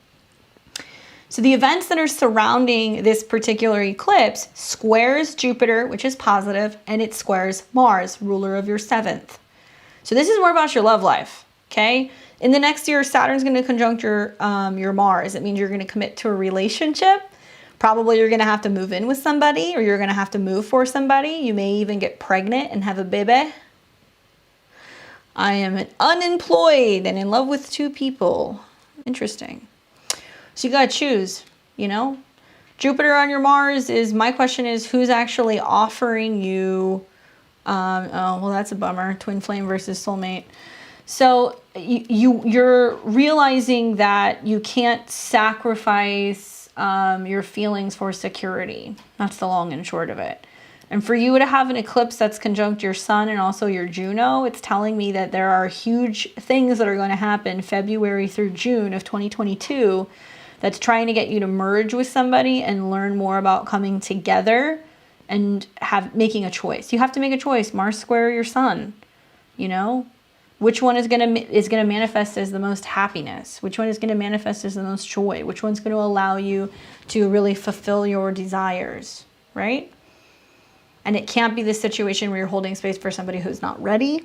Speaker 1: So the events that are surrounding this particular eclipse squares Jupiter, which is positive, and it squares Mars, ruler of your 7th. So this is more about your love life. Okay. In the next year, Saturn's going to conjunct your Mars. It means you're going to commit to a relationship. Probably you're going to have to move in with somebody, or you're going to have to move for somebody. You may even get pregnant and have a baby. I am unemployed and in love with 2 people. Interesting. So you got to choose, you know. Jupiter on your Mars is, my question is, who's actually offering you, oh, well, that's a bummer. Twin flame versus soulmate. So you're realizing that you can't sacrifice your feelings for security. That's the long and short of it. And for you to have an eclipse that's conjunct your sun and also your Juno, it's telling me that there are huge things that are going to happen February through June of 2022 that's trying to get you to merge with somebody and learn more about coming together and making a choice. You have to make a choice. Mars square your sun, you know? Which one is going to manifest as the most happiness? Which one is going to manifest as the most joy? Which one's going to allow you to really fulfill your desires, right? And it can't be the situation where you're holding space for somebody who's not ready.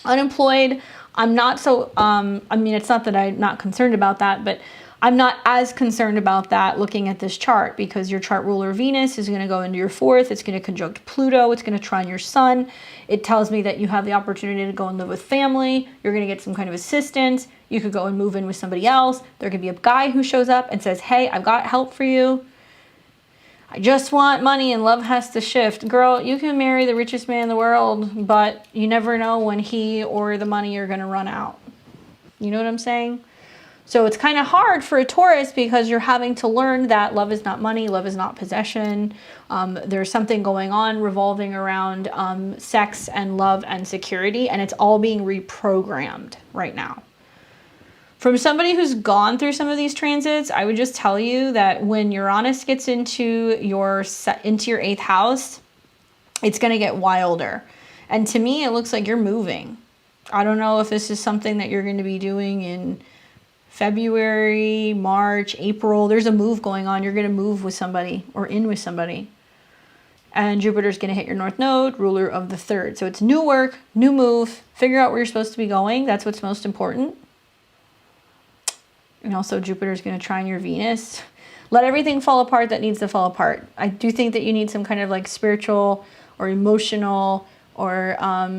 Speaker 1: Unemployed, I'm not so, I mean, it's not that I'm not concerned about that, but I'm not as concerned about that looking at this chart, because your chart ruler Venus is going to go into your 4th. It's going to conjunct Pluto. It's going to trine your sun. It tells me that you have the opportunity to go and live with family. You're going to get some kind of assistance. You could go and move in with somebody else. There could be a guy who shows up and says, hey, I've got help for you. I just want money and love has to shift. Girl, you can marry the richest man in the world, but you never know when he or the money are going to run out. You know what I'm saying? So it's kind of hard for a Taurus because you're having to learn that love is not money, love is not possession. There's something going on revolving around sex and love and security, and it's all being reprogrammed right now. From somebody who's gone through some of these transits, I would just tell you that when Uranus gets into your 8th house, it's going to get wilder. And to me, it looks like you're moving. I don't know if this is something that you're going to be doing in February, March, April. There's a move going on. You're going to move with somebody or in with somebody. And Jupiter's going to hit your North Node, ruler of the 3rd. So it's new work, new move. Figure out where you're supposed to be going. That's what's most important. And also Jupiter's going to trine your Venus. Let everything fall apart that needs to fall apart. I do think that you need some kind of like spiritual or emotional or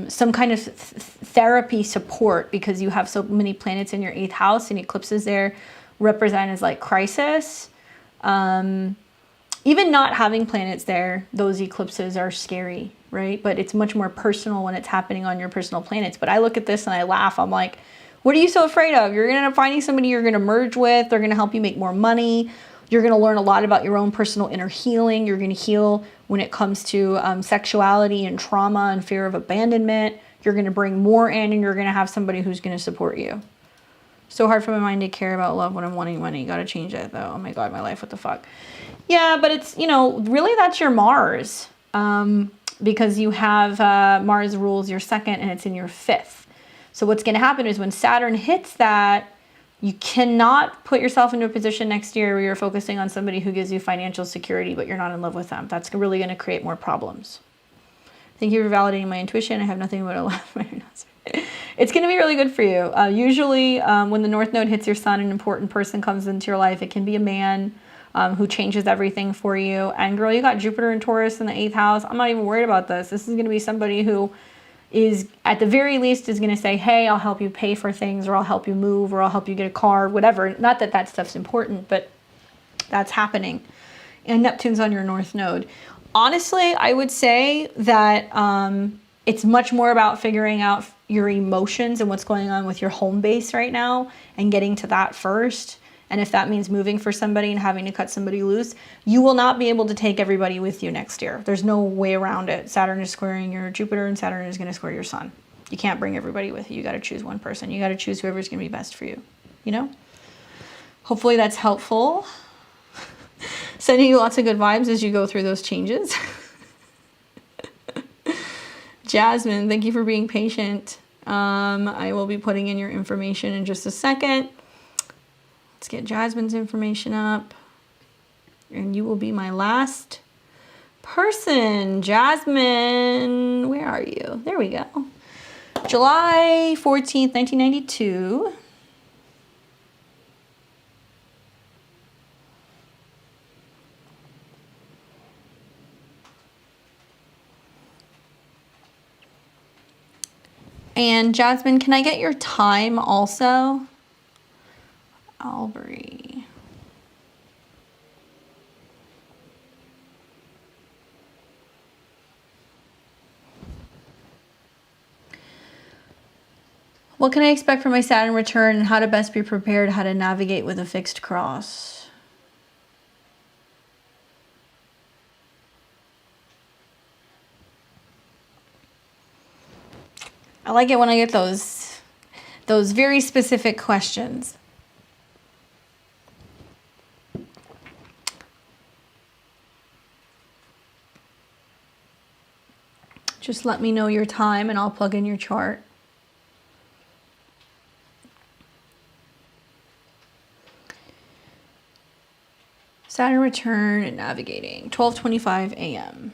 Speaker 1: some kind of therapy support, because you have so many planets in your 8th house, and eclipses there represent as like crisis. Even not having planets there, those eclipses are scary, right? But it's much more personal when it's happening on your personal planets. But I look at this and I laugh. I'm like, what are you so afraid of? You're going to end up finding somebody you're going to merge with. They're going to help you make more money. You're going to learn a lot about your own personal inner healing. You're going to heal when it comes to sexuality and trauma and fear of abandonment. You're going to bring more in, and you're going to have somebody who's going to support you. So hard for my mind to care about love when I'm wanting money. Got to change that though. Oh my God, my life, what the fuck? Yeah, but it's, you know, really that's your Mars. because you have Mars rules your second and it's in your fifth. So what's going to happen is when Saturn hits that, you cannot put yourself into a position next year where you're focusing on somebody who gives you financial security, but you're not in love with them. That's really going to create more problems. Thank you for validating my intuition. I have nothing but a laugh. It's going to be really good for you. Usually when the North Node hits your sun, an important person comes into your life. It can be a man who changes everything for you. And girl, you got Jupiter and Taurus in the 8th house. I'm not even worried about this. This is going to be somebody who is, at the very least, is going to say, hey, I'll help you pay for things, or I'll help you move, or I'll help you get a car, whatever. Not that that stuff's important, but that's happening. And Neptune's on your North Node. Honestly, I would say that it's much more about figuring out your emotions and what's going on with your home base right now and getting to that first. And if that means moving for somebody and having to cut somebody loose, you will not be able to take everybody with you next year. There's no way around it. Saturn is squaring your Jupiter and Saturn is going to square your sun. You can't bring everybody with you. You got to choose one person. You got to choose whoever's going to be best for you. You know? Hopefully that's helpful. Sending you lots of good vibes as you go through those changes. Jasmine, thank you for being patient. I will be putting in your information in just a second. Let's get Jasmine's information up. And you will be my last person. Jasmine, where are you? There we go. July 14th, 1992. And Jasmine, can I get your time also? Albury. What can I expect from my Saturn return and how to best be prepared, how to navigate with a fixed cross? I like it when I get those very specific questions. Just let me know your time and I'll plug in your chart. Saturn return and navigating, 12:25 a.m.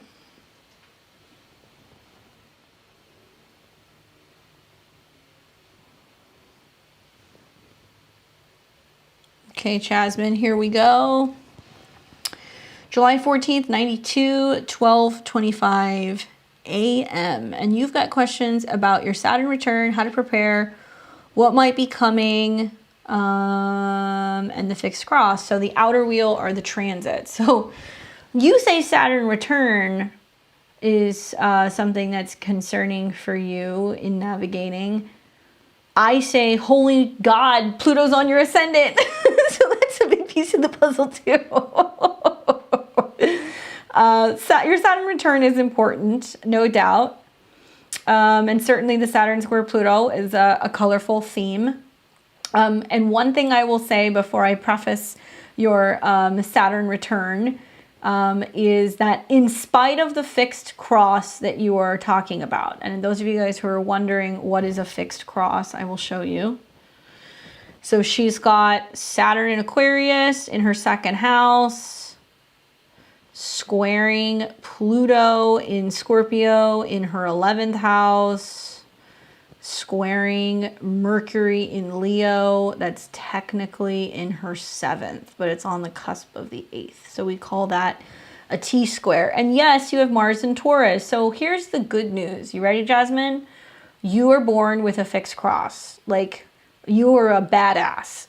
Speaker 1: Okay, Jasmine, here we go. July 14th, 92, 12:25 a.m. And you've got questions about your Saturn return, how to prepare, what might be coming, and the fixed cross. So the outer wheel are the transits. So you say Saturn return is something that's concerning for you in navigating. I say, holy God, Pluto's on your ascendant. So that's a big piece of the puzzle too. Your Saturn return is important, no doubt. And certainly the Saturn square Pluto is a colorful theme. And one thing I will say before I preface your Saturn return is that in spite of the fixed cross that you are talking about, and those of you guys who are wondering what is a fixed cross, I will show you. So she's got Saturn in Aquarius in her second house, squaring Pluto in Scorpio in her 11th house, squaring Mercury in Leo, that's technically in her 7th, but it's on the cusp of the 8th. So we call that a T-square. And yes, you have Mars in Taurus. So here's the good news. You ready, Jasmine? You were born with a fixed cross. Like, you are a badass.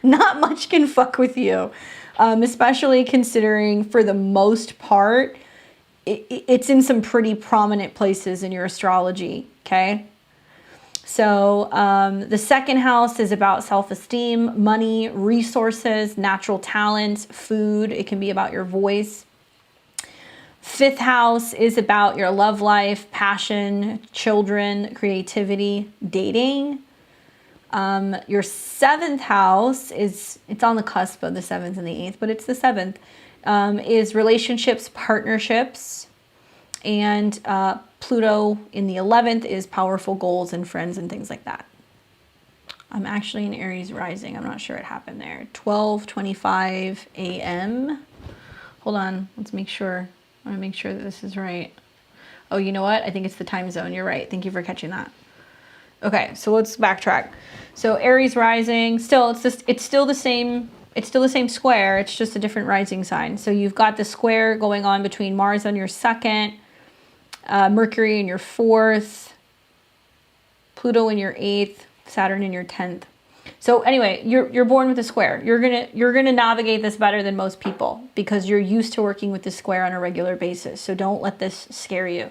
Speaker 1: Not much can fuck with you. Especially considering, for the most part, it's in some pretty prominent places in your astrology, okay? So the second house is about self-esteem, money, resources, natural talents, food. It can be about your voice. Fifth house is about your love life, passion, children, creativity, dating. Your seventh house it's on the cusp of the 7th and the 8th, but it's the 7th. is relationships, partnerships, and Pluto in the 11th is powerful goals and friends and things like that. I'm actually in Aries rising. I'm not sure what happened there. 12:25 a.m. Hold on. Let's make sure. I want to make sure that this is right. Oh, you know what? I think it's the time zone. You're right. Thank you for catching that. Okay, so let's backtrack. So Aries rising, still it's still the same square. It's just a different rising sign. So you've got the square going on between Mars on your 2nd, Mercury in your 4th, Pluto in your 8th, Saturn in your 10th. So anyway, you're born with a square. You're gonna navigate this better than most people because you're used to working with the square on a regular basis. So don't let this scare you.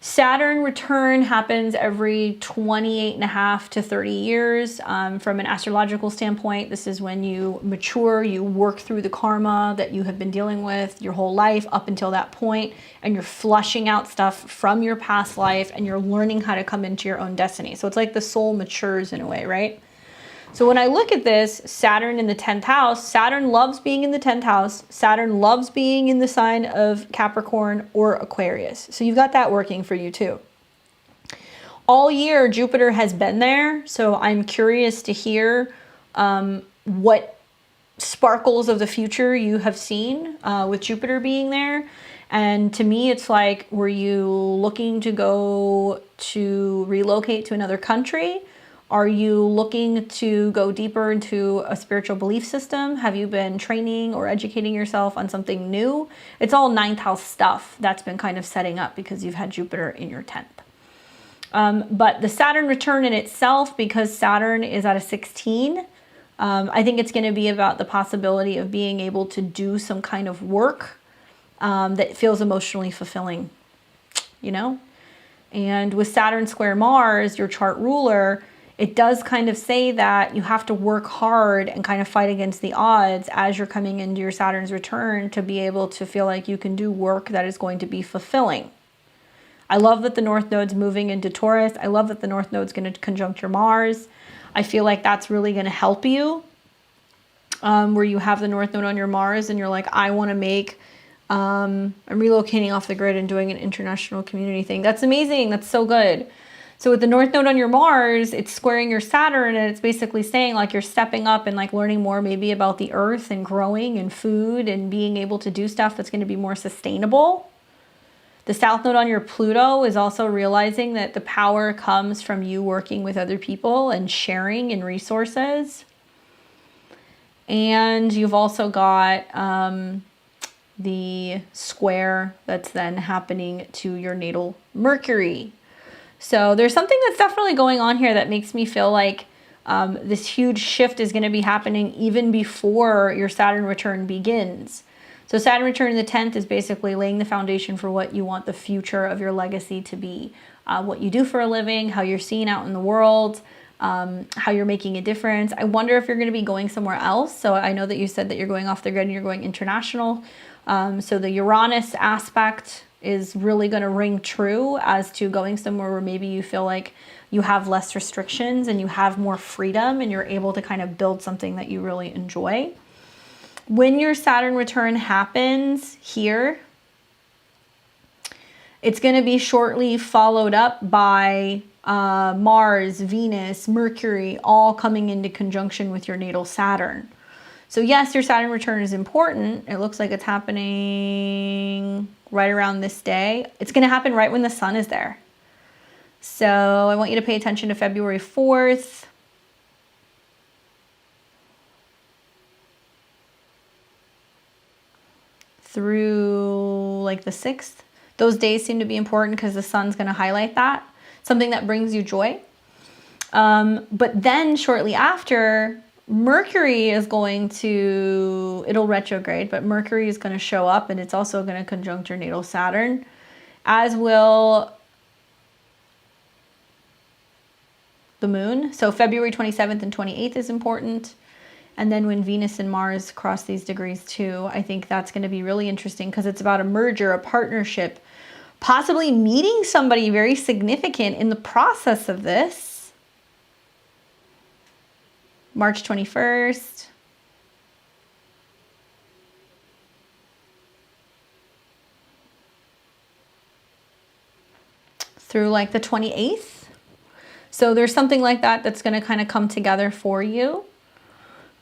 Speaker 1: Saturn return happens every 28.5 to 30 years. From an astrological standpoint, this is when you mature, you work through the karma that you have been dealing with your whole life up until that point, and you're flushing out stuff from your past life, and you're learning how to come into your own destiny. So it's like the soul matures in a way, right? So when I look at this, Saturn in the 10th house, Saturn loves being in the 10th house. Saturn loves being in the sign of Capricorn or Aquarius. So you've got that working for you too. All year, Jupiter has been there. So I'm curious to hear what sparkles of the future you have seen with Jupiter being there. And to me, it's like, were you looking to go to relocate to another country? Are you looking to go deeper into a spiritual belief system? Have you been training or educating yourself on something new? It's all 9th house stuff that's been kind of setting up because you've had Jupiter in your 10th. But the Saturn return in itself, because Saturn is at a 16, I think it's going to be about the possibility of being able to do some kind of work that feels emotionally fulfilling, you know? And with Saturn square Mars, your chart ruler, it does kind of say that you have to work hard and kind of fight against the odds as you're coming into your Saturn's return to be able to feel like you can do work that is going to be fulfilling. I love that the North Node's moving into Taurus. I love that the North Node's going to conjunct your Mars. I feel like that's really going to help you where you have the North Node on your Mars and you're like, I want to make, I'm relocating off the grid and doing an international community thing. That's amazing. That's so good. So with the North Node on your Mars, it's squaring your Saturn, and it's basically saying like you're stepping up and like learning more maybe about the earth and growing and food and being able to do stuff that's going to be more sustainable. The South Node on your Pluto is also realizing that the power comes from you working with other people and sharing in resources. And you've also got the square that's then happening to your natal Mercury. So there's something that's definitely going on here that makes me feel like this huge shift is going to be happening even before your Saturn return begins. So Saturn return in the 10th is basically laying the foundation for what you want the future of your legacy to be. What you do for a living, how you're seen out in the world, how you're making a difference. I wonder if you're going to be going somewhere else. So I know that you said that you're going off the grid and you're going international. So the Uranus aspect is really going to ring true as to going somewhere where maybe you feel like you have less restrictions and you have more freedom and you're able to kind of build something that you really enjoy. When your Saturn return happens here, it's going to be shortly followed up by Mars, Venus, Mercury, all coming into conjunction with your natal Saturn. So yes, your Saturn return is important. It looks like it's happening right around this day. It's going to happen right when the sun is there. So I want you to pay attention to February 4th. Through like the 6th. Those days seem to be important because the sun's going to highlight that. Something that brings you joy. But then shortly after, Mercury is going to, it'll retrograde, but Mercury is going to show up and it's also going to conjunct your natal Saturn, as will the moon. So February 27th and 28th is important. And then when Venus and Mars cross these degrees too, I think that's going to be really interesting because it's about a merger, a partnership, possibly meeting somebody very significant in the process of this. March 21st. through like the 28th. So there's something like that that's going to kind of come together for you.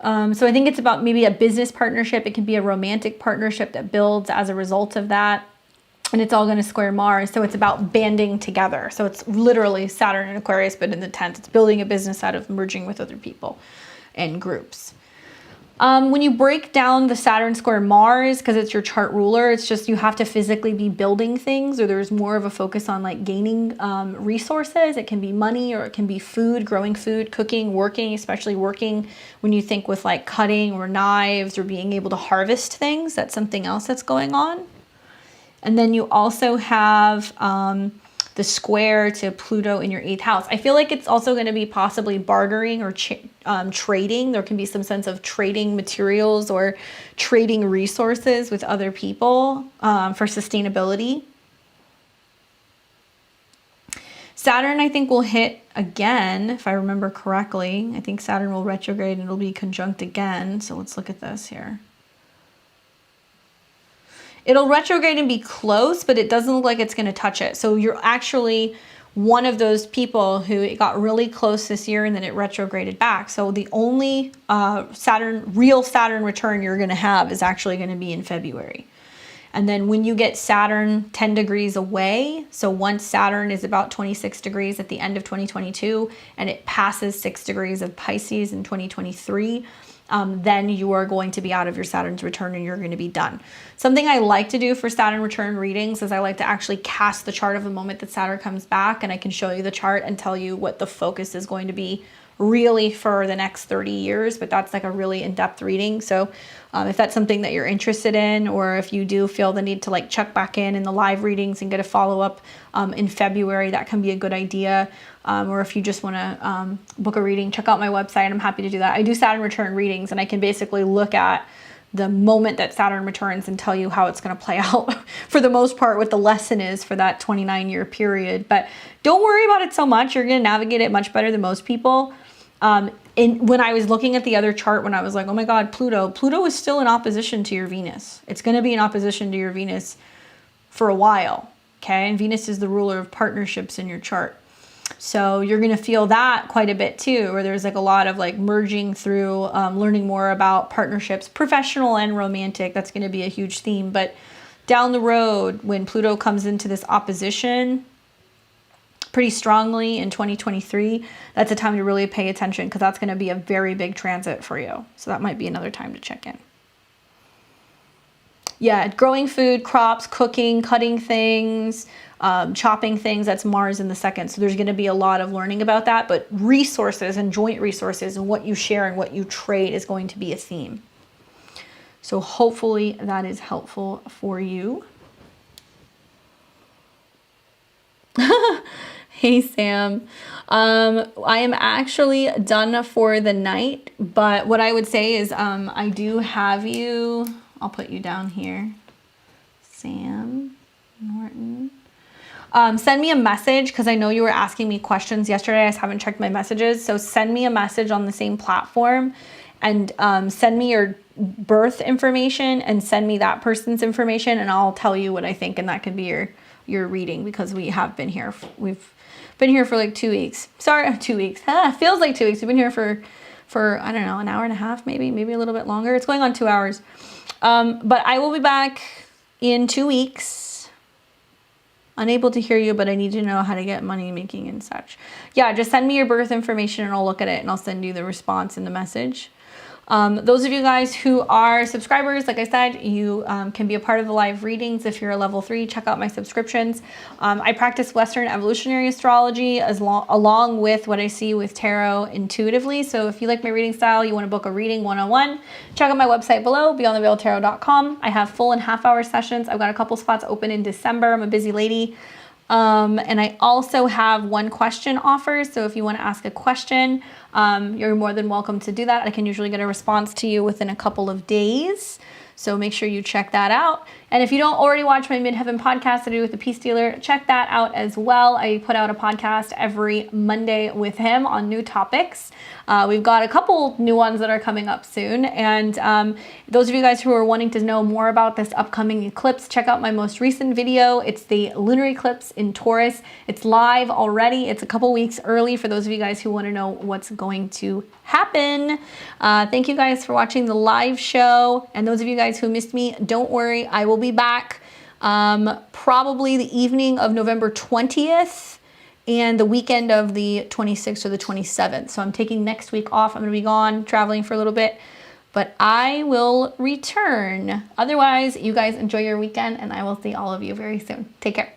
Speaker 1: So I think it's about maybe a business partnership. It can be a romantic partnership that builds as a result of that. And it's all going to square Mars. So it's about banding together. So it's literally Saturn and Aquarius, but in the 10th. It's building a business out of merging with other people and groups. When you break down the Saturn square Mars, because it's your chart ruler, it's just you have to physically be building things, or there's more of a focus on like gaining resources. It can be money, or it can be food, growing food, cooking, working, especially working when you think with like cutting or knives or being able to harvest things. That's something else that's going on. And then you also have the square to Pluto in your 8th house. I feel like it's also going to be possibly bartering or trading. There can be some sense of trading materials or trading resources with other people for sustainability. Saturn, I think, will hit again, if I remember correctly. I think Saturn will retrograde and it'll be conjunct again. So let's look at this here. It'll retrograde and be close, but it doesn't look like it's going to touch it. So you're actually one of those people who it got really close this year and then it retrograded back. So the only real Saturn return you're going to have is actually going to be in February. And then when you get Saturn 10 degrees away, so once Saturn is about 26 degrees at the end of 2022 and it passes 6 degrees of Pisces in 2023, then you are going to be out of your Saturn's return and you're going to be done. Something I like to do for Saturn return readings is I like to actually cast the chart of the moment that Saturn comes back, and I can show you the chart and tell you what the focus is going to be really for the next 30 years, but that's like a really in-depth reading. So if that's something that you're interested in, or if you do feel the need to like check back in the live readings and get a follow-up in February, that can be a good idea. Or if you just want to book a reading, check out my website. I'm happy to do that. I do Saturn return readings, and I can basically look at the moment that Saturn returns and tell you how it's going to play out for the most part, what the lesson is for that 29-year period. But don't worry about it so much. You're going to navigate it much better than most people. When I was looking at the other chart, when I was like, oh my God, Pluto is still in opposition to your Venus. It's going to be in opposition to your Venus for a while. Okay. And Venus is the ruler of partnerships in your chart. So you're going to feel that quite a bit too, where there's like a lot of like merging through, learning more about partnerships, professional and romantic. That's going to be a huge theme. But down the road, when Pluto comes into this opposition pretty strongly in 2023, that's a time to really pay attention, because that's going to be a very big transit for you. So that might be another time to check in. Yeah, growing food, crops, cooking, cutting things, chopping things, that's Mars in the 2nd. So there's going to be a lot of learning about that, but resources and joint resources and what you share and what you trade is going to be a theme. So hopefully that is helpful for you. Hey, Sam. I am actually done for the night, but what I would say is I do have you, I'll put you down here, Sam Norton. Send me a message, because I know you were asking me questions yesterday. I just haven't checked my messages. So send me a message on the same platform and send me your birth information and send me that person's information, and I'll tell you what I think, and that could be your reading, because we have been here. We've been here for like 2 weeks. Sorry, 2 weeks. Feels like 2 weeks. We've been here for I don't know, an hour and a half, maybe a little bit longer. It's going on 2 hours. But I will be back in 2 weeks. Unable to hear you, but I need to know how to get money making and such. Yeah, just send me your birth information and I'll look at it and I'll send you the response in the message. Those of you guys who are subscribers, like I said, you can be a part of the live readings. If you're a level 3, check out my subscriptions. I practice Western evolutionary astrology along with what I see with tarot intuitively. So if you like my reading style, you want to book a reading one-on-one, check out my website below, beyondtheveiltarot.com. I have full and half-hour sessions. I've got a couple spots open in December. I'm a busy lady. And I also have one question offer. So if you want to ask a question, you're more than welcome to do that. I can usually get a response to you within a couple of days. So make sure you check that out. And if you don't already watch my Midheaven podcast to do with the Peace Dealer, check that out as well. I put out a podcast every Monday with him on new topics. We've got a couple new ones that are coming up soon. And those of you guys who are wanting to know more about this upcoming eclipse, check out my most recent video. It's the Lunar Eclipse in Taurus. It's live already. It's a couple weeks early for those of you guys who want to know what's going to happen. Thank you guys for watching the live show. And those of you guys who missed me, don't worry, I will be back probably the evening of November 20th and the weekend of the 26th or the 27th. So I'm taking next week off. I'm going to be gone traveling for a little bit, but I will return. Otherwise, you guys enjoy your weekend and I will see all of you very soon. Take care.